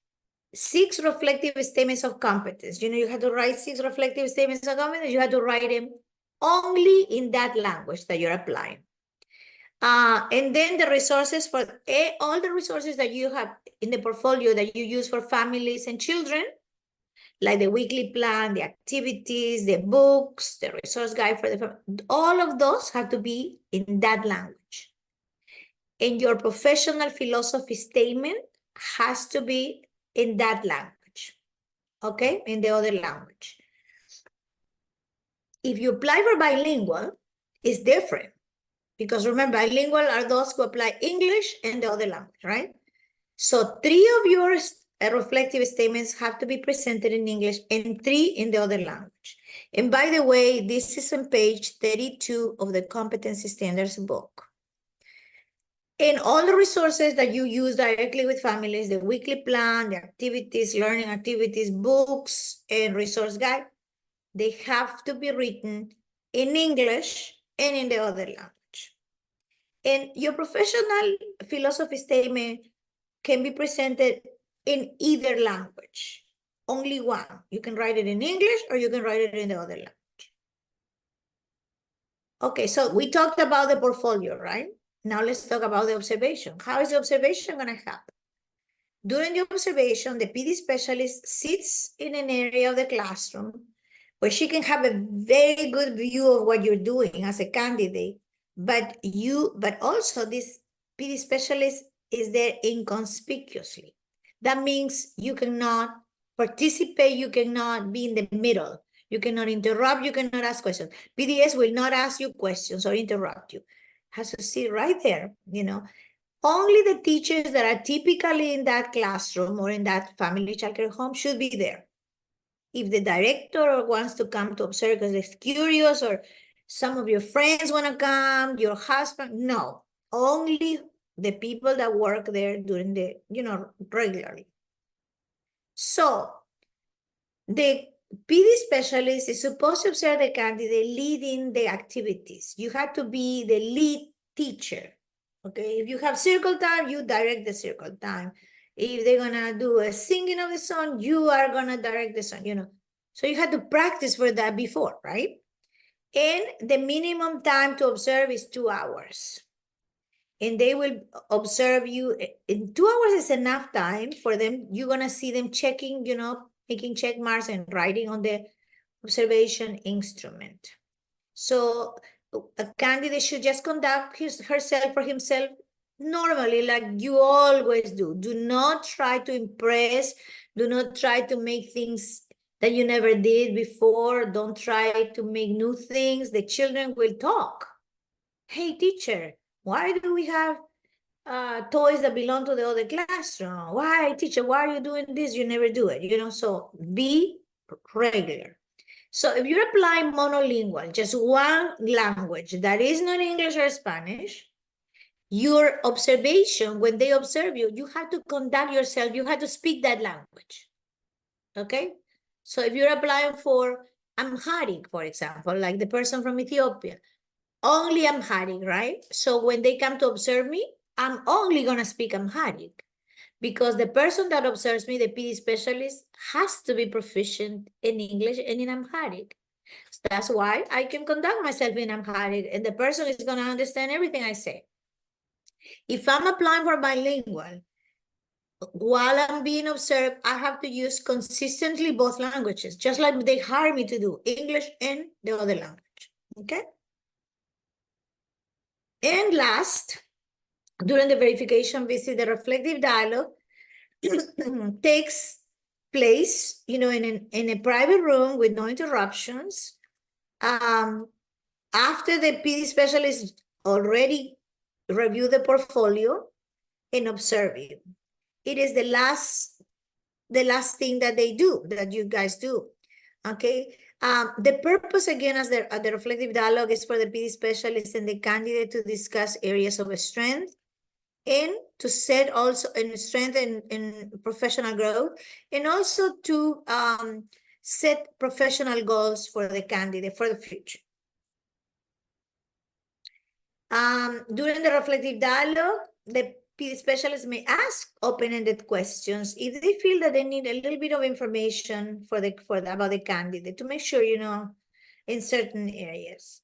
6 reflective statements of competence. You know, you have to write 6 reflective statements of competence. You have to write them only in that language that you're applying. And then the resources for all the resources that you have in the portfolio that you use for families and children, like the weekly plan, the activities, the books, the resource guide for the family, all of those have to be in that language. And your professional philosophy statement has to be in that language, okay, in the other language. If you apply for bilingual, it's different. Because remember, bilingual are those who apply English and the other language, right? So 3 of your reflective statements have to be presented in English and 3 in the other language. And by the way, this is on page 32 of the Competency Standards book. And all the resources that you use directly with families, the weekly plan, the activities, learning activities, books, and resource guide, they have to be written in English and in the other language. And your professional philosophy statement can be presented in either language, only one. You can write it in English or you can write it in the other language. Okay, so we talked about the portfolio, right? Now let's talk about the observation. How is the observation going to happen? During the observation, the PD specialist sits in an area of the classroom where she can have a very good view of what you're doing as a candidate, but also this PD specialist is there inconspicuously. That means you cannot participate, you cannot be in the middle, you cannot interrupt, you cannot ask questions. PDS will not ask you questions or interrupt you. Has to sit right there, you know. Only the teachers that are typically in that classroom or in that family childcare home should be there. If the director wants to come to observe because they're curious, or some of your friends want to come, your husband, no. Only the people that work there during the, regularly. So the PD specialist is supposed to observe the candidate leading the activities. You have to be the lead teacher. Okay, if you have circle time, you direct the circle time. If they're gonna do a singing of the song, you are gonna direct the song, So you had to practice for that before, right? And the minimum time to observe is 2 hours. And they will observe you. In 2 hours is enough time for them. You're gonna see them checking, making check marks and writing on the observation instrument. So a candidate should just conduct herself or himself normally, like you always do. Do not try to impress. Do not try to make things that you never did before. Don't try to make new things. The children will talk. Hey, teacher, why do we have toys that belong to the other classroom? Why, teacher, why are you doing this? You never do it, so be regular. So if you're applying monolingual, just one language that is not English or Spanish, your observation, when they observe you, you have to conduct yourself, you have to speak that language, okay? So if you're applying for Amharic, for example, like the person from Ethiopia, only Amharic, right? So when they come to observe me, I'm only gonna speak Amharic, because the person that observes me, the PD specialist, has to be proficient in English and in Amharic. So that's why I can conduct myself in Amharic, and the person is going to understand everything I say. If I'm applying for bilingual, while I'm being observed, I have to use consistently both languages, just like they hire me to do, English and the other language, okay? And last, during the verification visit, the reflective dialogue takes place, in a private room with no interruptions. After the PD specialist already reviewed the portfolio and observe it. It is the last thing that they do, that you guys do, okay? The purpose, again, as the reflective dialogue, is for the PD specialist and the candidate to discuss areas of strength and to set also and strengthen in professional growth, and also to set professional goals for the candidate for the future. During the reflective dialogue, the PD specialist may ask open-ended questions if they feel that they need a little bit of information about the candidate to make sure, in certain areas.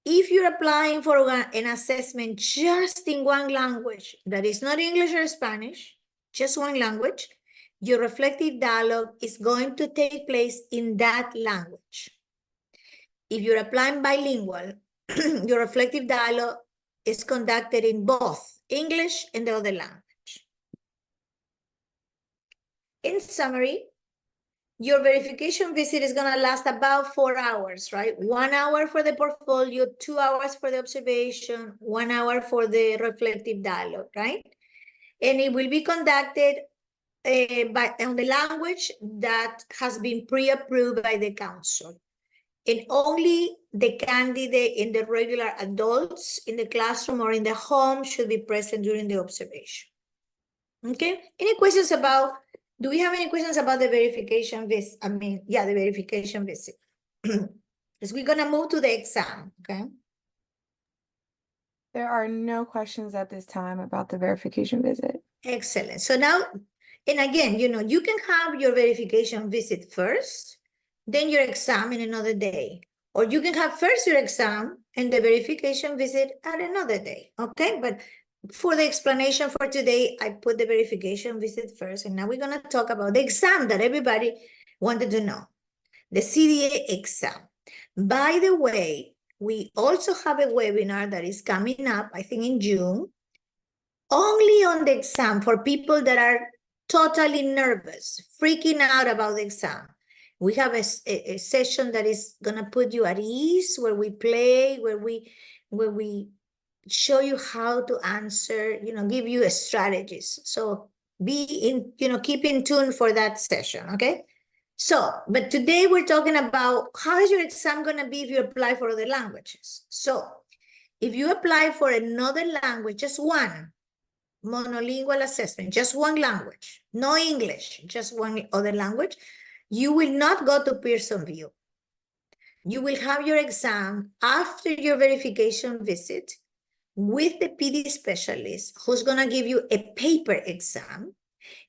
If you're applying for an assessment just in one language, that is not English or Spanish, just one language, your reflective dialogue is going to take place in that language. If you're applying bilingual, your reflective dialogue is conducted in both English and the other language. In summary, your verification visit is going to last about 4 hours, right? 1 hour for the portfolio, 2 hours for the observation, 1 hour for the reflective dialogue, right? And it will be conducted on the language that has been pre-approved by the council. And only the candidate and the regular adults in the classroom or in the home should be present during the observation. Okay, any questions about, do we have any questions about the verification visit? The verification visit. Because we're gonna move to the exam, okay? There are no questions at this time about the verification visit. Excellent. So now, and again, you can have your verification visit first, then your exam in another day. Or you can have first your exam and the verification visit at another day, okay? But for the explanation for today, I put the verification visit first, and now we're gonna talk about the exam that everybody wanted to know, the CDA exam. By the way, we also have a webinar that is coming up, I think in June, only on the exam for people that are totally nervous, freaking out about the exam. We have a session that is gonna put you at ease, where we play, where we show you how to answer, give you strategies. So keep in tune for that session, okay? So, but today we're talking about how is your exam gonna be if you apply for other languages. So, if you apply for another language, just one, monolingual assessment, just one language, no English, just one other language, you will not go to Pearson VUE. You will have your exam after your verification visit with the PD specialist, who's gonna give you a paper exam,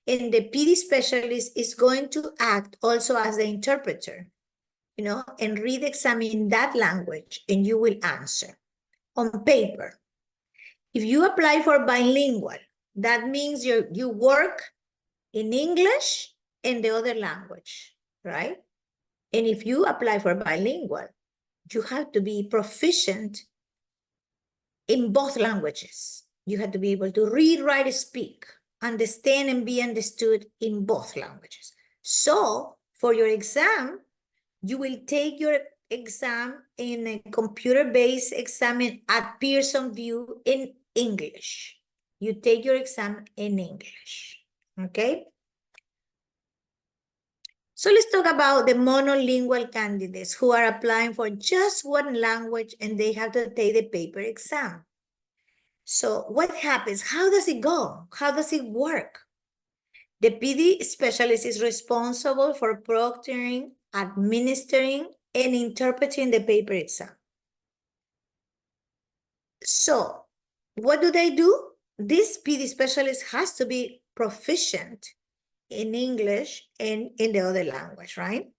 and the PD specialist is going to act also as the interpreter, and read the exam in that language, and you will answer on paper. If you apply for bilingual, that means you work in English and the other language, right? And if you apply for bilingual, you have to be proficient in both languages. You have to be able to read, write, speak, understand, and be understood in both languages. So for your exam, you will take your exam in a computer-based exam at Pearson VUE in English. You take your exam in English, okay? So let's talk about the monolingual candidates who are applying for just one language and they have to take the paper exam. So what happens? How does it go? How does it work? The PD specialist is responsible for proctoring, administering, and interpreting the paper exam. So what do? This PD specialist has to be proficient in English and in the other language, right?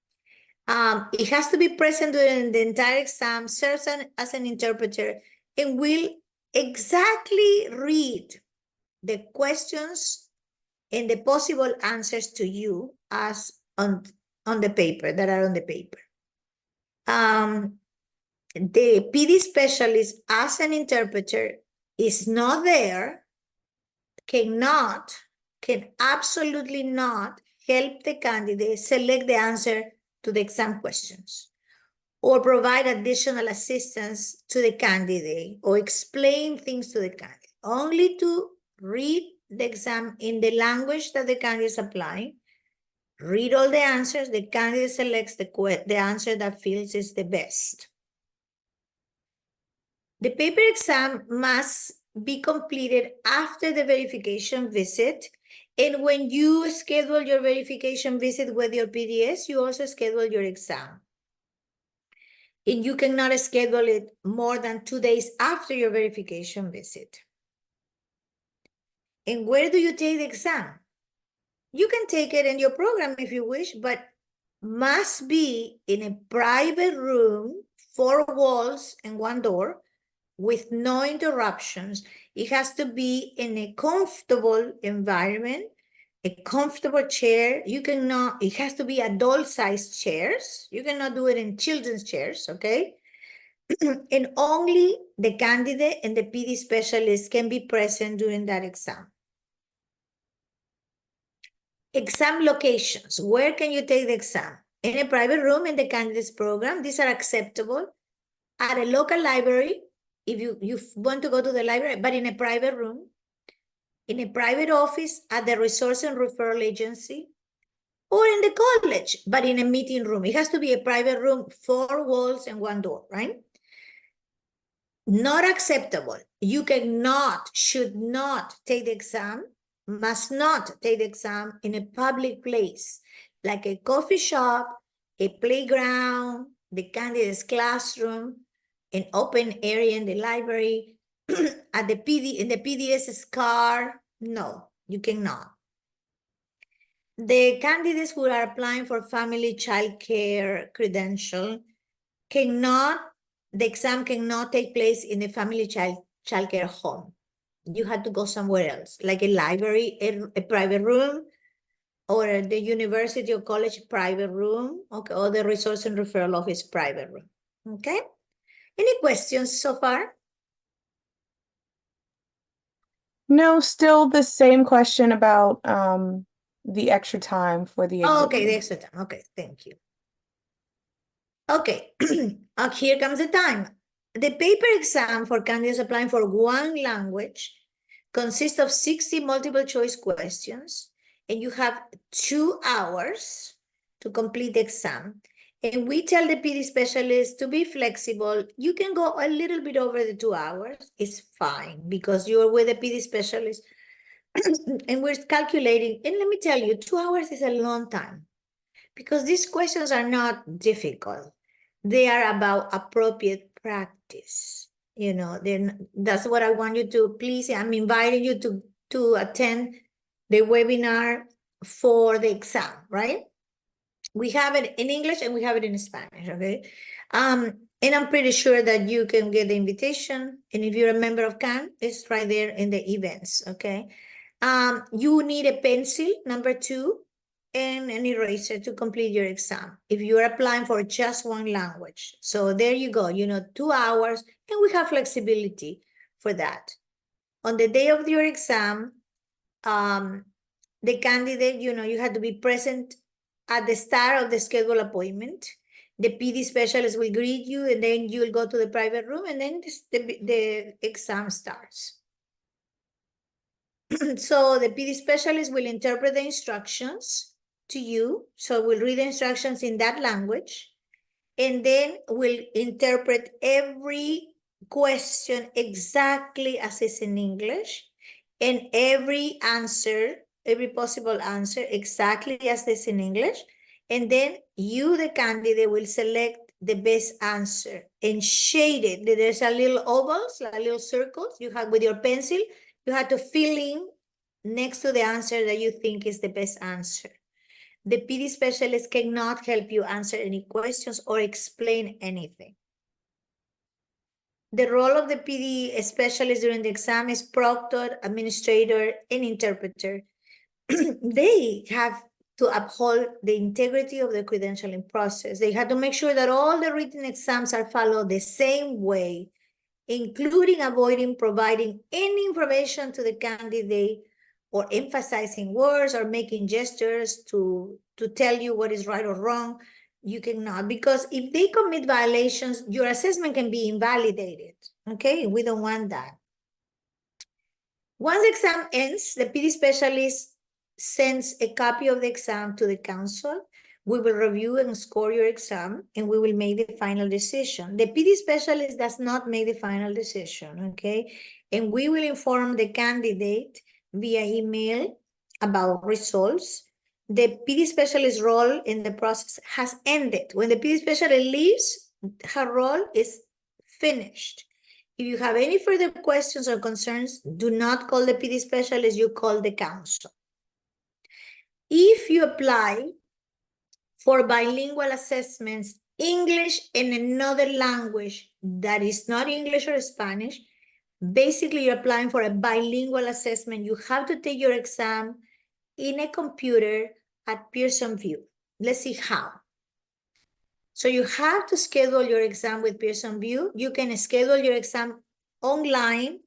It has to be present during the entire exam, serves as an interpreter, and will exactly read the questions and the possible answers to you as on the paper, that are on the paper. The PD specialist as an interpreter is not there, can absolutely not help the candidate select the answer to the exam questions, or provide additional assistance to the candidate, or explain things to the candidate. Only to read the exam in the language that the candidate is applying, read all the answers, the candidate selects the answer that feels is the best. The paper exam must be completed after the verification visit. And when you schedule your verification visit with your PDS, you also schedule your exam. And you cannot schedule it more than 2 days after your verification visit. And where do you take the exam? You can take it in your program if you wish, but must be in a private room, 4 walls and 1 door, with no interruptions. It has to be in a comfortable environment, a comfortable chair. You cannot, it has to be adult-sized chairs. You cannot do it in children's chairs, okay? And only the candidate and the PD specialist can be present during that exam. Exam locations. Where can you take the exam? In a private room in the candidates program. These are acceptable. At a local library, if you want to go to the library, but in a private room. In a private office, at the resource and referral agency, or in the college, but in a meeting room. It has to be a private room, 4 walls and 1 door, right? Not acceptable. You cannot, should not take the exam, must not take the exam in a public place, like a coffee shop, a playground, the candidate's classroom, an open area in the library, at the in the PDS's car. No, you cannot. The candidates who are applying for family child care credential cannot, the exam cannot take place in a family child care home. You have to go somewhere else, like a library, a private room, or the university or college private room, okay, or the resource and referral office private room, okay? Any questions so far? No, still the same question about the extra time for the exam. Okay, the extra time. Okay, thank you. Okay, here comes the time. The paper exam for candidates applying for 1 language consists of 60 multiple choice questions, and you have 2 hours to complete the exam. And we tell the PD specialist to be flexible. You can go a little bit over the 2 hours. It's fine because you're with a PD specialist and we're calculating. And let me tell you, 2 hours is a long time because these questions are not difficult. They are about appropriate practice. You know, then that's what I want you to please. I'm inviting you to attend the webinar for the exam, right? We have it in English and we have it in Spanish, okay? And I'm pretty sure that you can get the invitation. And if you're a member of CAN, it's right there in the events, okay? You need a pencil, number 2, and an eraser to complete your exam if you're applying for just 1 language. So there you go, 2 hours, and we have flexibility for that. On the day of your exam, the candidate, you have to be present at the start of the scheduled appointment. The PD specialist will greet you, and then you'll go to the private room, and then the exam starts. So the PD specialist will interpret the instructions to you. So we'll read the instructions in that language, and then we'll interpret every question exactly as is in English, and every answer, every possible answer exactly as is in English. And then you, the candidate, will select the best answer and shade it. There's a little ovals, a little circles you have with your pencil. You have to fill in next to the answer that you think is the best answer. The PD specialist cannot help you answer any questions or explain anything. The role of the PD specialist during the exam is proctor, administrator, and interpreter. They have to uphold the integrity of the credentialing process. They have to make sure that all the written exams are followed the same way, including avoiding providing any information to the candidate or emphasizing words or making gestures to tell you what is right or wrong. You cannot, because if they commit violations, your assessment can be invalidated. Okay, we don't want that. Once the exam ends, the PD specialist sends a copy of the exam to the council. We will review and score your exam, and we will make the final decision. The PD specialist does not make the final decision, okay? and we will inform the candidate via email about results. The PD specialist role in the process has ended. When the PD specialist leaves, her role is finished. If you have any further questions or concerns, do not call the PD specialist, you call the council. If you apply for bilingual assessments, English and another language that is not English or Spanish, basically you're applying for a bilingual assessment. You have to take your exam in a computer at Pearson VUE. Let's see how. So you have to schedule your exam with Pearson VUE. You can schedule your exam online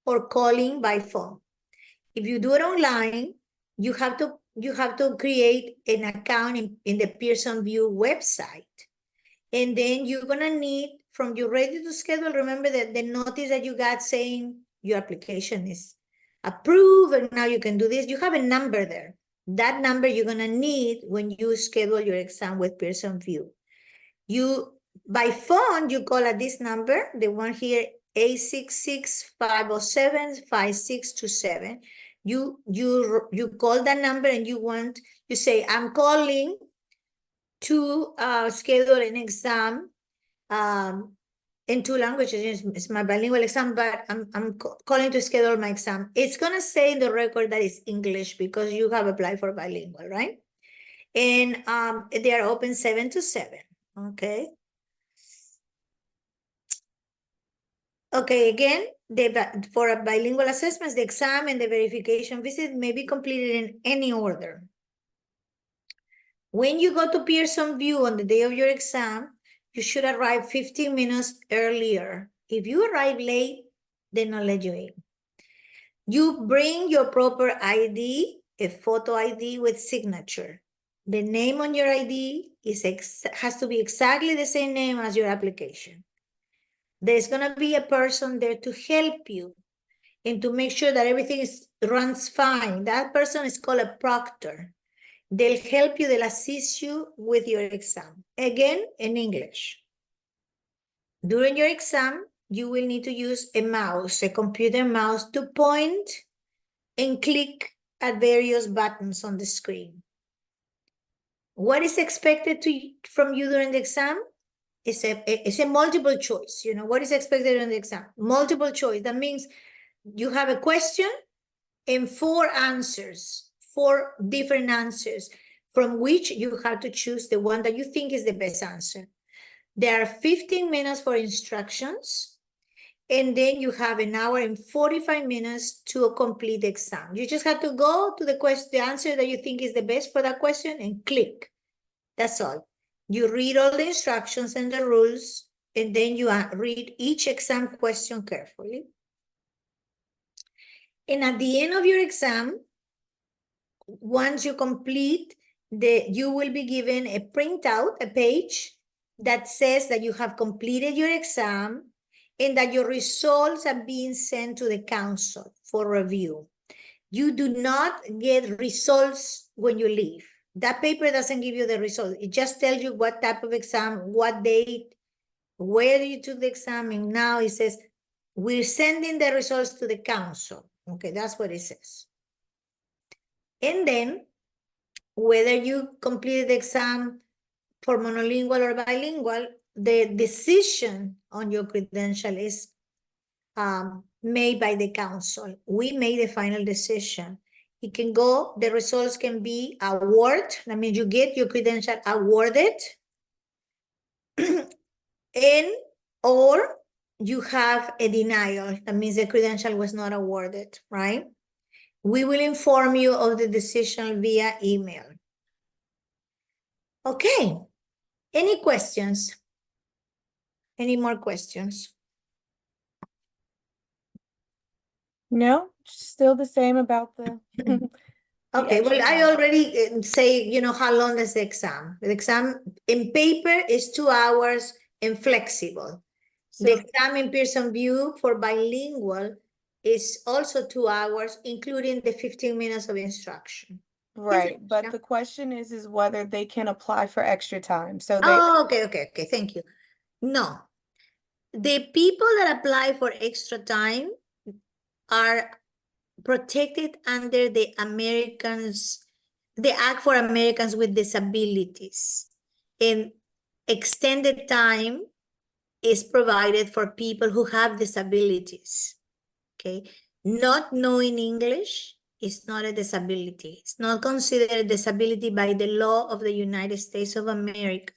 or calling by phone. If you do it online, you have to create an account in the Pearson VUE website. And then you're gonna need, from you ready to schedule, remember that the notice that you got saying your application is approved and now you can do this, you have a number there. That number you're gonna need when you schedule your exam with Pearson VUE. You, by phone, you call at this number, the one here, 866-507-5627. You call that number and you say, I'm calling to schedule an exam in 2 languages. It's my bilingual exam, but I'm calling to schedule my exam. It's gonna say in the record that it's English because you have applied for bilingual, right? And they are open 7 to 7, okay? Okay, again, for bilingual assessments, the exam and the verification visit may be completed in any order. When you go to Pearson VUE on the day of your exam, you should arrive 15 minutes earlier. If you arrive late, they not let you in. You bring your proper ID, a photo ID with signature. The name on your ID has to be exactly the same name as your application. There's gonna be a person there to help you and to make sure that everything runs fine. That person is called a proctor. They'll help you, they'll assist you with your exam. Again, in English. During your exam, you will need to use a mouse, a computer mouse, to point and click at various buttons on the screen. What is expected from you during the exam? It's a multiple choice. You know, what is expected during the exam? Multiple choice. That means you have a question and 4 answers, 4 different answers, from which you have to choose the one that you think is the best answer. There are 15 minutes for instructions, and then you have 1 hour and 45 minutes to complete the exam. You just have to go to the answer that you think is the best for that question and click. That's all. You read all the instructions and the rules, and then you read each exam question carefully. And at the end of your exam, once you complete, you will be given a printout, a page that says that you have completed your exam and that your results are being sent to the council for review. You do not get results when you leave. That paper doesn't give you the results. It just tells you what type of exam, what date, where you took the exam, and now it says, we're sending the results to the council. Okay, that's what it says. And then, whether you completed the exam for monolingual or bilingual, the decision on your credential is made by the council. We made the final decision. It can go, the results can be award, that means you get your credential awarded, or you have a denial, that means the credential was not awarded, right? We will inform you of the decision via email. Okay, any questions? Any more questions? No, still the same about the Okay, well, extra I time. already say, you know, how long is the exam? The exam in paper is 2 hours and flexible. The So, exam in Pearson VUE for bilingual is also 2 hours, including the 15 minutes of instruction. right, but the question is whether they can apply for extra time. So they, Oh, okay, thank you. No, the people that apply for extra time, are protected under the Act for Americans with Disabilities. And extended time is provided for people who have disabilities, okay? Not knowing English is not a disability. It's not considered a disability by the law of the United States of America.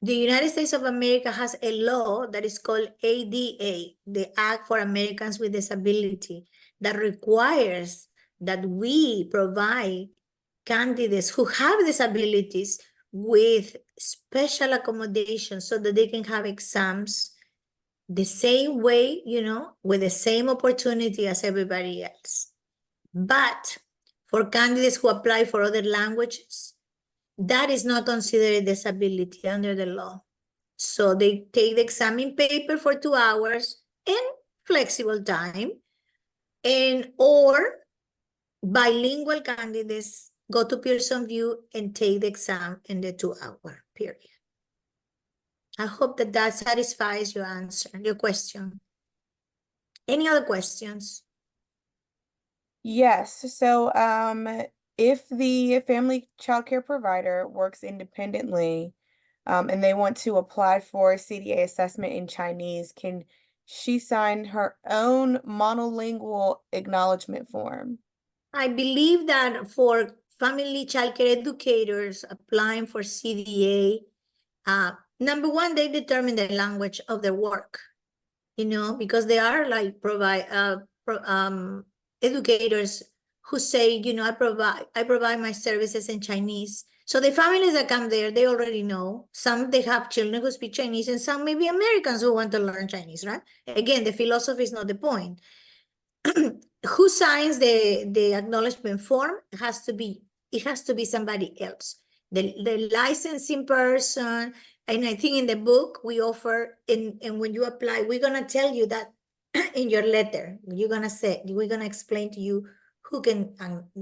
The United States of America has a law that is called ADA, the Act for Americans with Disability, that requires that we provide candidates who have disabilities with special accommodations so that they can have exams the same way, you know, with the same opportunity as everybody else. But for candidates who apply for other languages, that is not considered a disability under the law. So they take the exam in paper for 2 hours in flexible time, and or bilingual candidates go to Pearson VUE and take the exam in the 2-hour period. I hope that that satisfies your answer, your question. Any other questions? Yes. So, if the family childcare provider works independently, and they want to apply for CDA assessment in Chinese, can she sign her own monolingual acknowledgement form? I believe that for family childcare educators applying for CDA, number one, they determine the language of their work, you know, because they are like educators who say, you know, I provide my services in Chinese. So the families that come there, they already know. Some they have children who speak Chinese, and some maybe Americans who want to learn Chinese, right? Again, the philosophy is not the point. Who signs the acknowledgement form? It has to be somebody else. The licensing person, and I think in the book we offer, and when you apply, we're gonna tell you that in your letter. We're gonna explain to you who can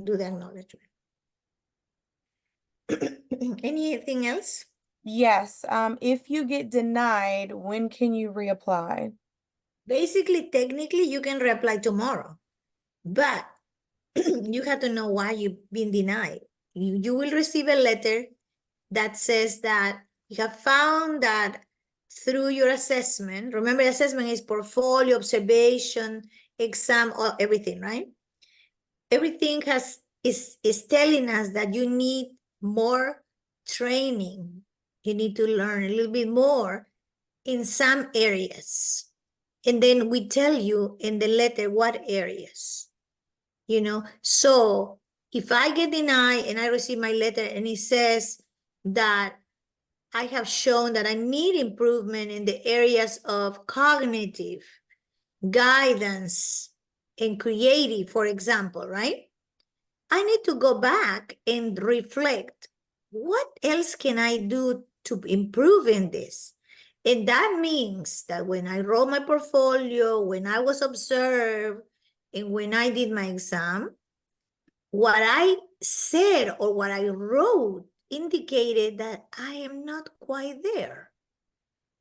do the acknowledgement. Anything else? Yes. If you get denied, when can you reapply? Basically, technically, you can reapply tomorrow, but you have to know why you've been denied. You will receive a letter that says that you have found that through your assessment, remember assessment is portfolio, observation, exam, or everything, right? Everything is telling us that you need more training. You need to learn a little bit more in some areas. And then we tell you in the letter what areas, you know? So if I get denied and I receive my letter and it says that I have shown that I need improvement in the areas of cognitive, guidance, and creative, for example, right? I need to go back and reflect, what else can I do to improve in this? And that means that when I wrote my portfolio, when I was observed, and when I did my exam, what I said or what I wrote indicated that I am not quite there.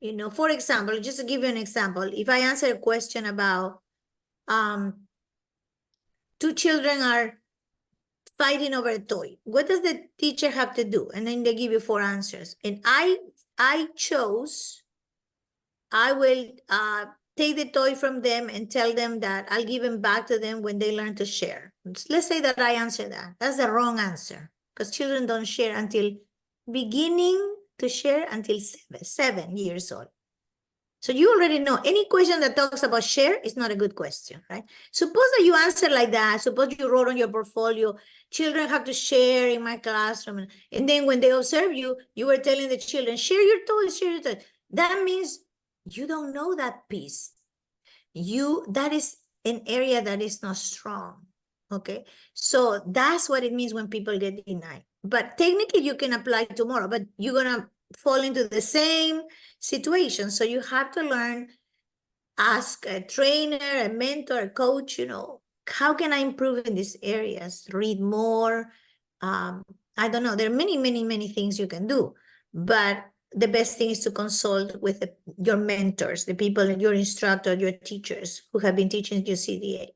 You know, for example, just to give you an example, if I answer a question about two children are fighting over a toy, what does the teacher have to do? And then they give you 4 answers. And I chose, I will take the toy from them and tell them that I'll give them back to them when they learn to share. Let's say that I answer that. That's the wrong answer, because children don't share until beginning to share until 7 years old. So you already know any question that talks about share is not a good question, right? Suppose that you answer like that. Suppose you wrote on your portfolio, children have to share in my classroom. And then when they observe you, you were telling the children, share your toys, share your toys. That means you don't know that piece. That is an area that is not strong, okay? So that's what it means when people get denied. But technically you can apply tomorrow, but you're gonna fall into the same situation. So you have to learn, ask a trainer, a mentor, a coach, you know, how can I improve in these areas? Read more. I don't know. There are many, many, many things you can do, but the best thing is to consult with your mentors, the people, your instructor, your teachers who have been teaching you CDA.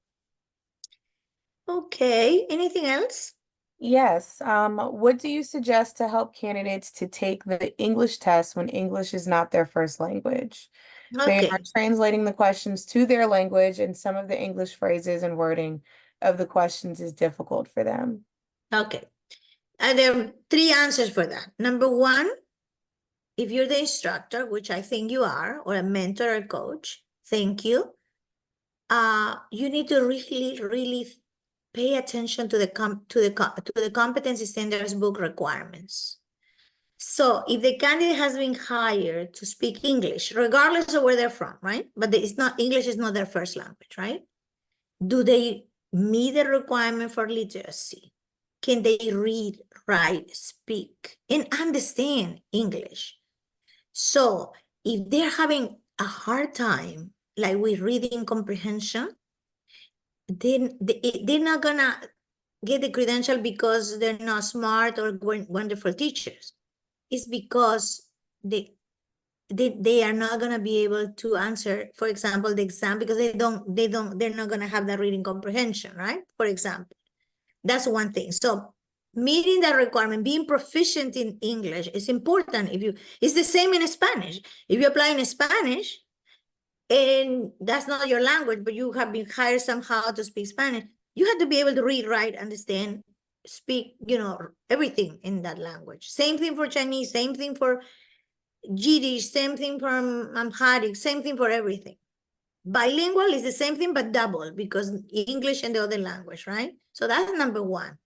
Okay, anything else? Yes. What do you suggest to help candidates to take the English test when English is not their first language? They are Okay, translating the questions to their language, and some of the English phrases and wording of the questions is difficult for them. okay. There are three answers for that. Number one, if you're the instructor, which I think you are, or a mentor or coach, thank you. You need to really, really pay attention to the competency standards book requirements. So if the candidate has been hired to speak English, regardless of where they're from, right? But it's not English is not their first language, right? Do they meet the requirement for literacy? Can they read, write, speak, and understand English? So if they're having a hard time, like with reading comprehension, then they're not gonna get the credential because they're not smart or wonderful teachers. It's because they are not gonna be able to answer, for example, the exam because they're not gonna have that reading comprehension, right? For example, that's one thing. So meeting that requirement, being proficient in English is important. It's the same in Spanish. If you apply in Spanish, and that's not your language, but you have been hired somehow to speak Spanish, you have to be able to read, write, understand, speak, everything in that language. Same thing for Chinese, same thing for Yiddish, same thing for Amharic, same thing for everything. Bilingual is the same thing, but double because English and the other language, right? So that's number one.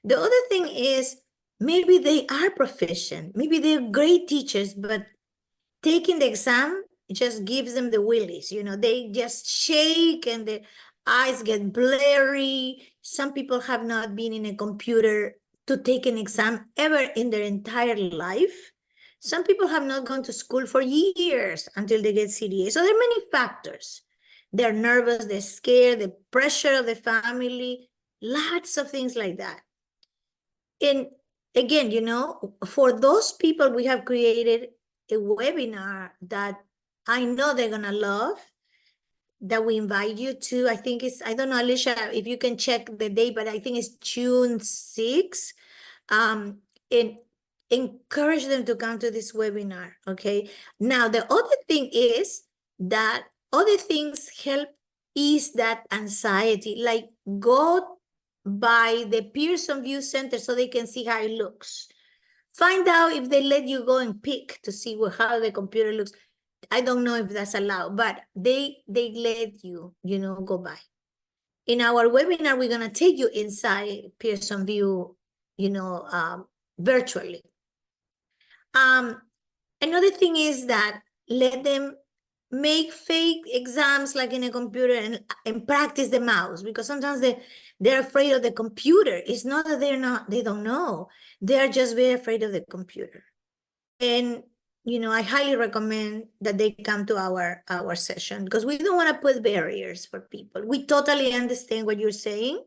The other thing is maybe they are proficient, maybe they're great teachers, but taking the exam just gives them the willies. They just shake and the eyes get blurry. Some people have not been in a computer to take an exam ever in their entire life. Some people have not gone to school for years until they get CDA. So there are many factors. They're nervous, they're scared, the pressure of the family, lots of things like that. And again, for those people, we have created a webinar that I know they're going to love, that we invite you to. I don't know, Alicia, if you can check the date, but I think it's June 6th. And encourage them to come to this webinar, okay? Now, the other thing is that other things help ease that anxiety, like go by the Pearson View Center so they can see how it looks. Find out if they let you go and pick to see how the computer looks. I don't know if that's allowed, but they let you, go by. In our webinar, we're gonna take you inside Pearson View, virtually. Another thing is that let them make fake exams like in a computer and practice the mouse, because sometimes they're afraid of the computer. It's not that they don't know. They're just very afraid of the computer. And I highly recommend that they come to our session because we don't want to put barriers for people. We totally understand what you're saying.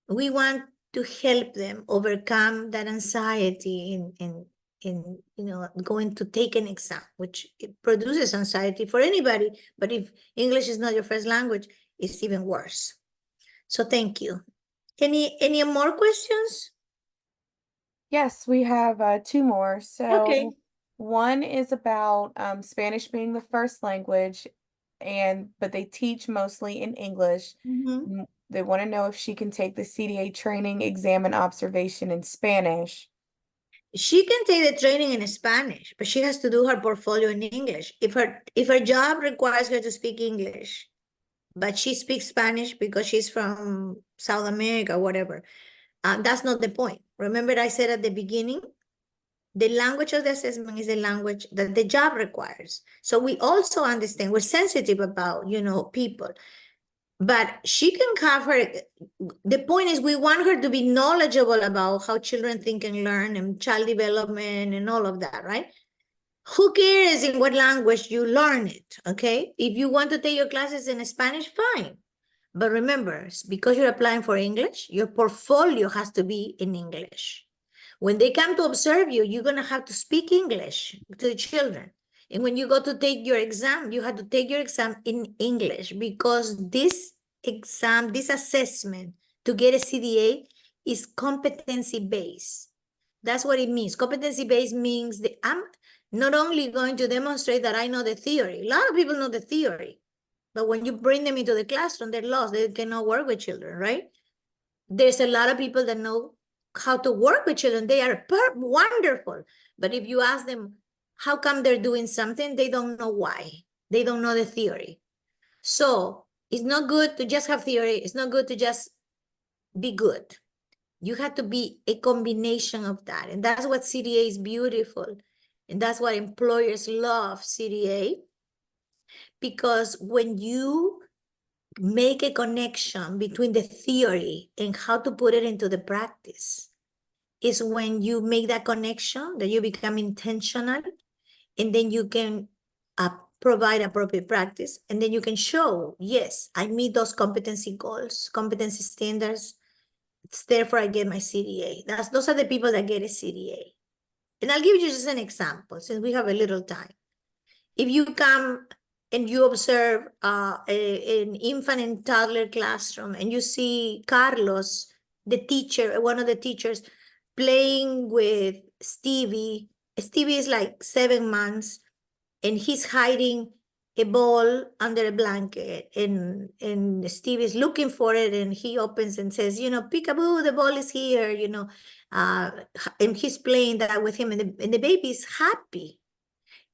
We want to help them overcome that anxiety in going to take an exam, which it produces anxiety for anybody. But if English is not your first language, it's even worse. So thank you. Any more questions? Yes, we have two more. Okay. So one is about Spanish being the first language, but they teach mostly in English. Mhm. They want to know if she can take the CDA training, exam, and observation in Spanish. She can take the training in Spanish, but she has to do her portfolio in English. If her job requires her to speak English, but she speaks Spanish because she's from South America or whatever, that's not the point. Remember, I said at the beginning, the language of the assessment is the language that the job requires. So we also understand we're sensitive about, people, but she can cover. The point is we want her to be knowledgeable about how children think and learn and child development and all of that, right? Who cares in what language you learn it, okay? If you want to take your classes in Spanish, fine. But remember, because you're applying for English, your portfolio has to be in English. When they come to observe you, you're going to have to speak English to the children. And when you go to take your exam, you have to take your exam in English because this exam, this assessment to get a CDA is competency based. That's what it means. Competency based means that I'm not only going to demonstrate that I know the theory. A lot of people know the theory, but when you bring them into the classroom, they're lost. They cannot work with children, right? There's a lot of people that know how to work with children. They are wonderful. But if you ask them how come they're doing something, they don't know why. They don't know the theory. So it's not good to just have theory. It's not good to just be good. You have to be a combination of that. And that's what CDA is beautiful. And that's why employers love CDA. Because when you make a connection between the theory and how to put it into the practice, is when you make that connection that you become intentional, and then you can provide appropriate practice, and then you can show, yes, I meet those competency goals, competency standards. It's therefore I get my CDA. Those are the people that get a CDA. And I'll give you just an example since we have a little time. If you come and you observe an infant and toddler classroom and you see Carlos, the teacher, one of the teachers, playing with Stevie. Stevie is like 7 months and he's hiding a ball under a blanket, and Steve is looking for it, and he opens and says, peekaboo, the ball is here, and he's playing that with him, and the baby is happy.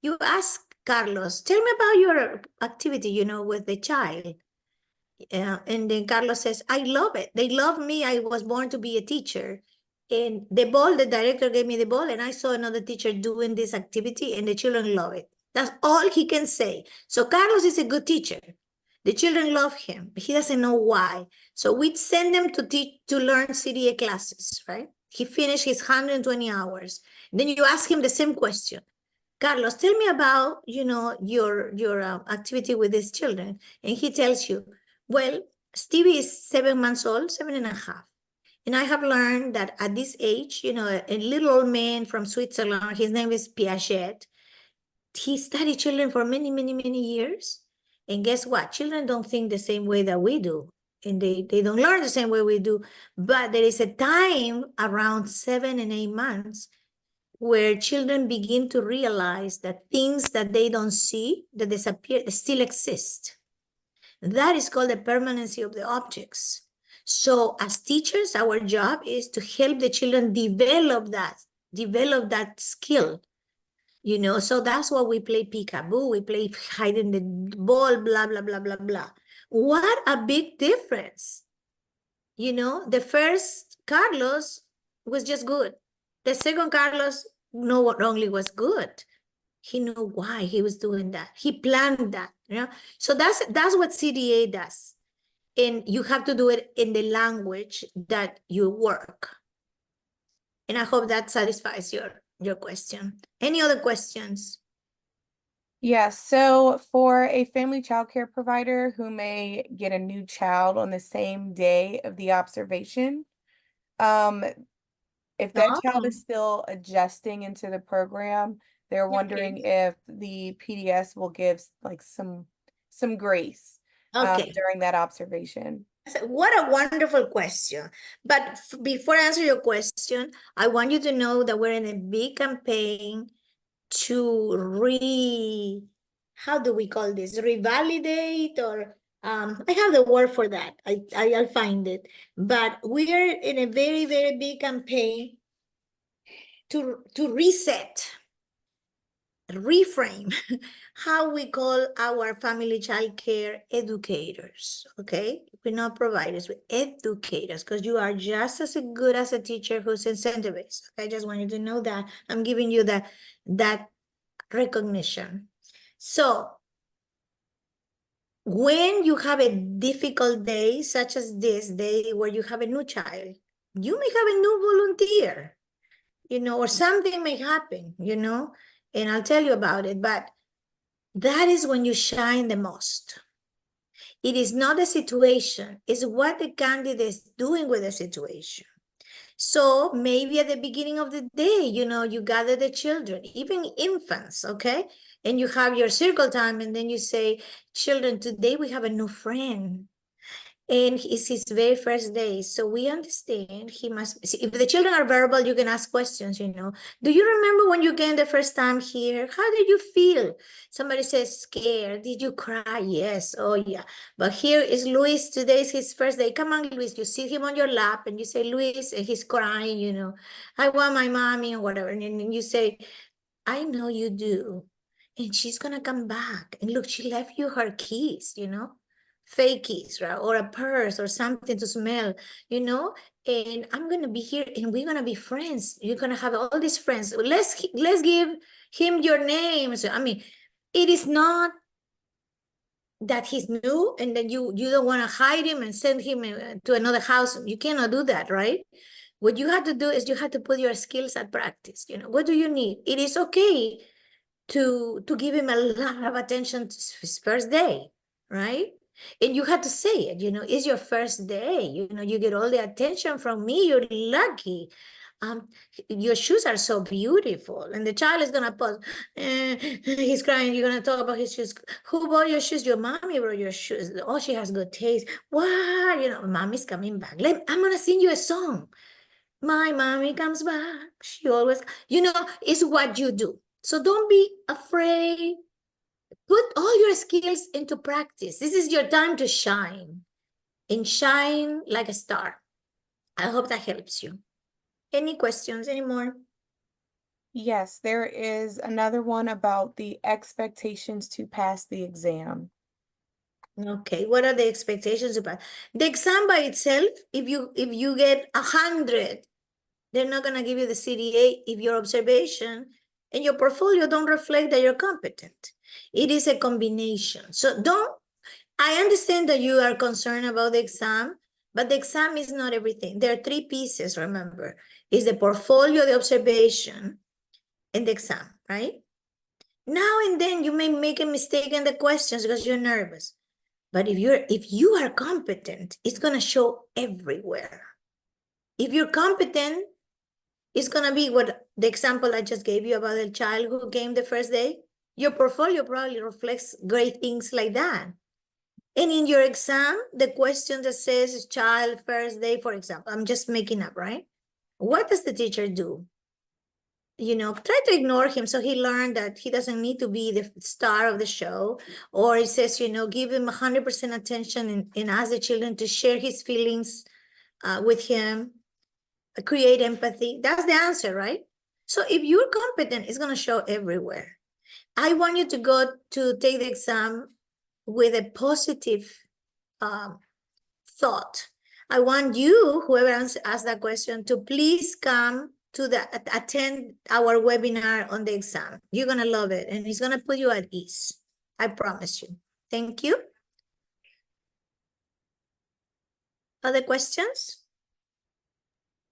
You ask Carlos, tell me about your activity, with the child. And then Carlos says, I love it. They love me. I was born to be a teacher. And the director gave me the ball, and I saw another teacher doing this activity, and the children love it. That's all he can say. So Carlos is a good teacher. The children love him. He doesn't know why. So we send them to learn CDA classes, right? He finished his 120 hours. Then you ask him the same question. Carlos, tell me about, your activity with these children. And he tells you, well, Stevie is 7 months old, 7.5. And I have learned that at this age, a little old man from Switzerland, his name is Piaget, he studied children for many, many, many years. And guess what? Children don't think the same way that we do. And they don't learn the same way we do. But there is a time around 7 and 8 months where children begin to realize that things that they don't see, that disappear, they still exist. That is called the permanency of the objects. So as teachers, our job is to help the children develop that skill. So that's why we play peekaboo, we play hiding the ball, blah, blah, blah, blah, blah. What a big difference. The first Carlos was just good. The second Carlos not only was good, he knew why he was doing that. He planned that. So that's what CDA does. And you have to do it in the language that you work. And I hope that satisfies your question. Any other questions? Yeah, so for a family childcare provider who may get a new child on the same day of the observation, if that child is still adjusting into the program, they're wondering if the PDS will give like some grace during that observation. What a wonderful question. But before I answer your question, I want you to know that we're in a big campaign to how do we call this? Revalidate, or I have the word for that. I'll find it. But we are in a very, very big campaign to reset, reframe how we call our family child care educators. Okay, we're not providers, we're educators, because you are just as good as a teacher who's incentivized. I just want you to know that I'm giving you that recognition. So when you have a difficult day, such as this day where you have a new child, you may have a new volunteer, or something may happen, and I'll tell you about it, but that is when you shine the most. It is not the situation, it's what the candidate is doing with the situation. So maybe at the beginning of the day, you gather the children, even infants, okay? And you have your circle time, and then you say, children, today we have a new friend. And it's his very first day. So we understand he must see, if the children are verbal, you can ask questions, you know. Do you remember when you came the first time here? How did you feel? Somebody says scared. Did you cry? Yes. Oh yeah. But here is Luis. Today is his first day. Come on, Luis. You sit him on your lap and you say, Luis, and he's crying, you know. I want my mommy or whatever. And then you say, I know you do. And she's gonna come back. And look, she left you her keys, you know, fake keys, right? Or a purse or something to smell, you know. And I'm gonna be here and we're gonna be friends. You're gonna have all these friends. Let's give him your name. So I mean, it is not that he's new and then you don't want to hide him and send him to another house. You cannot do that, right? What you have to do is you have to put your skills at practice. You know, what do you need? It is okay to give him a lot of attention to his first day, right? And you have to say it, you know, it's your first day, you know, you get all the attention from me, you're lucky. um your shoes are so beautiful, and the child is gonna pause. He's crying, you're gonna talk about his shoes. Who bought your shoes? Your mommy bought your shoes. Oh, she has good taste. Wow, you know, mommy's coming back. I'm gonna sing you a song. My mommy comes back. She always, you know, it's what you do. So don't be afraid. Put all your skills into practice. This is your time to shine and shine like a star. I hope that helps you. Any questions anymore? Yes, there is another one about the expectations to pass the exam. Okay, what are the expectations about the exam by itself? If you get 100, they're not gonna give you the CDA if your observation and your portfolio don't reflect that you're competent. It is a combination. So I understand that you are concerned about the exam, but the exam is not everything. There are three pieces, remember. Is the portfolio, the observation, and the exam, right? Now and then you may make a mistake in the questions because you're nervous. But if you are competent, it's gonna show everywhere. If you're competent, it's gonna be what the example I just gave you about the child who came the first day. Your portfolio probably reflects great things like that. And in your exam, the question that says child first day, for example, I'm just making up, right? What does the teacher do? You know, try to ignore him so he learned that he doesn't need to be the star of the show. Or it says, you know, give him 100% attention and ask the children to share his feelings with him, create empathy. That's the answer, right? So if you're competent, it's going to show everywhere. I want you to go to take the exam with a positive thought. I want you, whoever asked that question, to please come to attend our webinar on the exam. You're gonna love it, and it's gonna put you at ease. I promise you. Thank you. Other questions?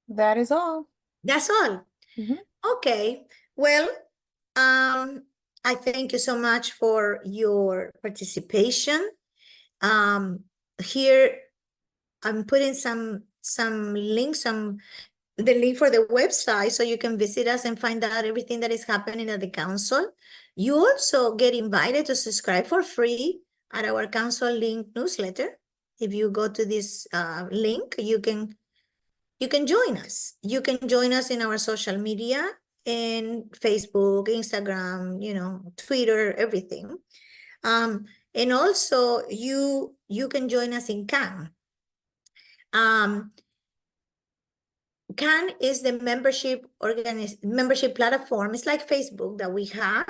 That is all. That's all. Mhm. Okay. Well, I thank you so much for your participation. Here I'm putting some links, the link for the website so you can visit us and find out everything that is happening at the council. You also get invited to subscribe for free at our council link newsletter. If you go to this link, you can join us. You can join us in our social media and Facebook, Instagram, you know, Twitter, everything. And also you can join us in CAN. CAN is the membership platform. It's like Facebook that we have.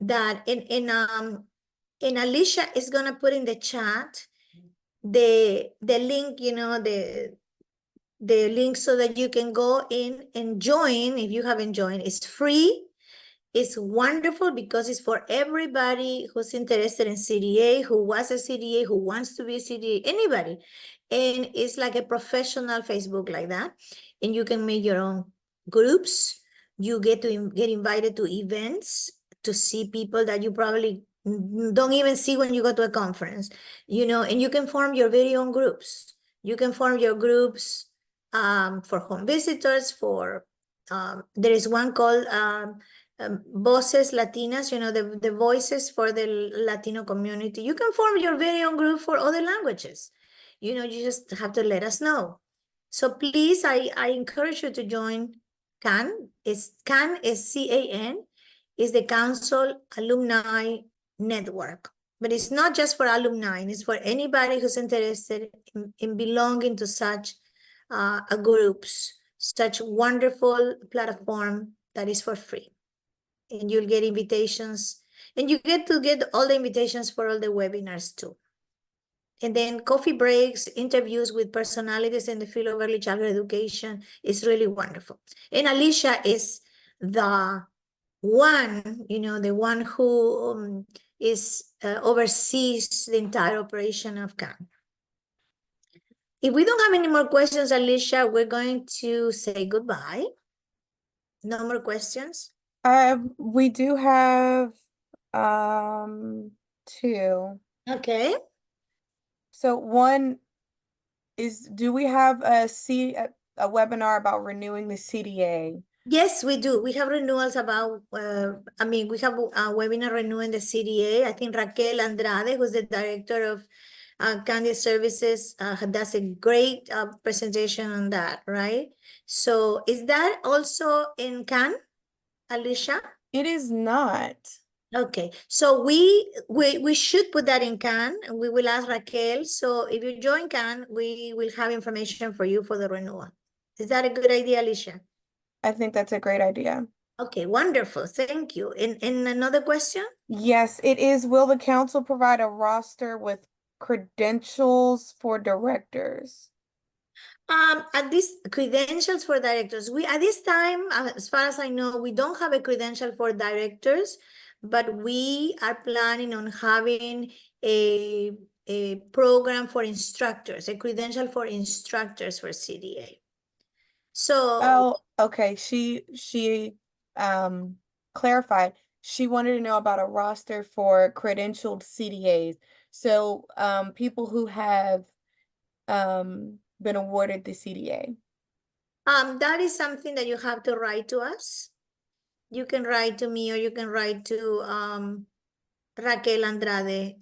That in Alicia is gonna put in the chat the link, you know, the link so that you can go in and join if you haven't joined. It's free. It's wonderful because it's for everybody who's interested in CDA, who was a CDA, who wants to be a CDA, anybody. And it's like a professional Facebook like that. And you can make your own groups. You get to get invited to events to see people that you probably don't even see when you go to a conference, you know, and you can form your very own groups. You can form your groups for home visitors, there is one called Voces Latinas, you know, the voices for the Latino community. You can form your very own group for other languages. you just have to let us know. So please, I encourage you to join CAN. CAN is CAN, is the Council Alumni Network. But it's not just for alumni, it's for anybody who's interested in belonging to such groups, such wonderful platform that is for free. And you'll get invitations, and you get to get all the invitations for all the webinars too. And then coffee breaks, interviews with personalities in the field of early childhood education is really wonderful. And Alicia is the one, the one who is oversees the entire operation of CAN. If we don't have any more questions, Alicia, we're going to say goodbye. No more questions? We do have two. Okay. So one is, do we have a webinar about renewing the CDA? Yes, we do. We have renewals about, we have a webinar renewing the CDA. I think Raquel Andrade, who's the director of Candid Services, does a great presentation on that, right? So is that also in CAN, Alicia? It is not. Okay, so we should put that in CAN, and we will ask Raquel. So if you join CAN, we will have information for you for the renewal. Is that a good idea, Alicia? I think that's a great idea. Okay, wonderful. Thank you. And another question? Yes, it is. Will the council provide a roster with credentials for directors? At this credentials for directors, we at this time, as far as I know, we don't have a credential for directors, but we are planning on having a program for instructors, a credential for instructors for CDA. So, Oh, okay. She clarified. She wanted to know about a roster for credentialed CDAs. So people who have been awarded the CDA. that is something that you have to write to us. You can write to me, or you can write to Raquel Andrade.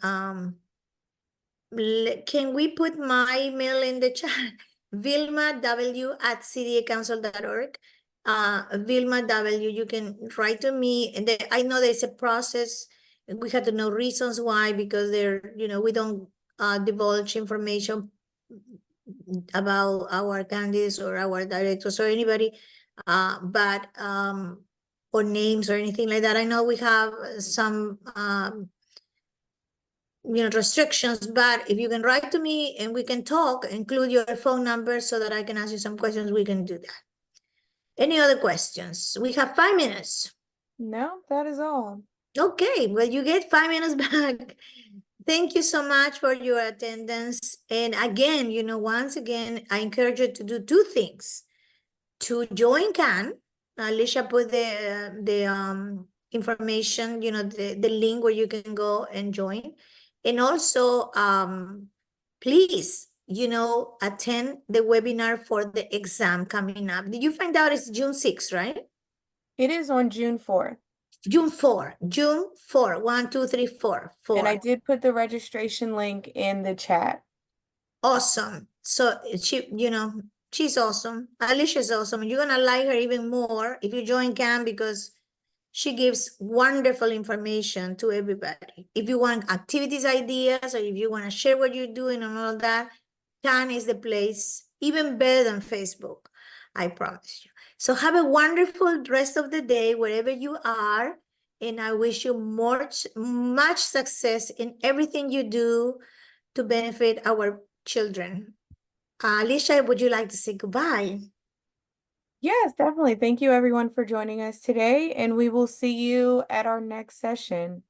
Can we put my email in the chat? vilmaw@cdacouncil.org. Vilma W, you can write to me, and I know there's a process. We have to know reasons why, because we don't divulge information about our candidates or our directors or anybody, but or names or anything like that. I know we have some restrictions, but if you can write to me and we can talk, include your phone number so that I can ask you some questions, we can do that. Any other questions? We have 5 minutes. No, that is all. Okay, well, you get 5 minutes back. Thank you so much for your attendance. And again, once again, I encourage you to do two things. To join CAN, Alicia put the information, the link where you can go and join. And also, please, attend the webinar for the exam coming up. Did you find out it's June 6th, right? It is on June 4th. June 4, 1, 2, 3, 4. And I did put the registration link in the chat. Awesome. So she's awesome. Alicia's awesome. You're gonna like her even more if you join CAN, because she gives wonderful information to everybody. If you want activities ideas, or if you want to share what you're doing and all that, CAN is the place, even better than Facebook, I promise you. So have a wonderful rest of the day wherever you are, and I wish you much success in everything you do to benefit our children. Alicia, would you like to say goodbye? Yes, definitely. Thank you everyone for joining us today, and we will see you at our next session.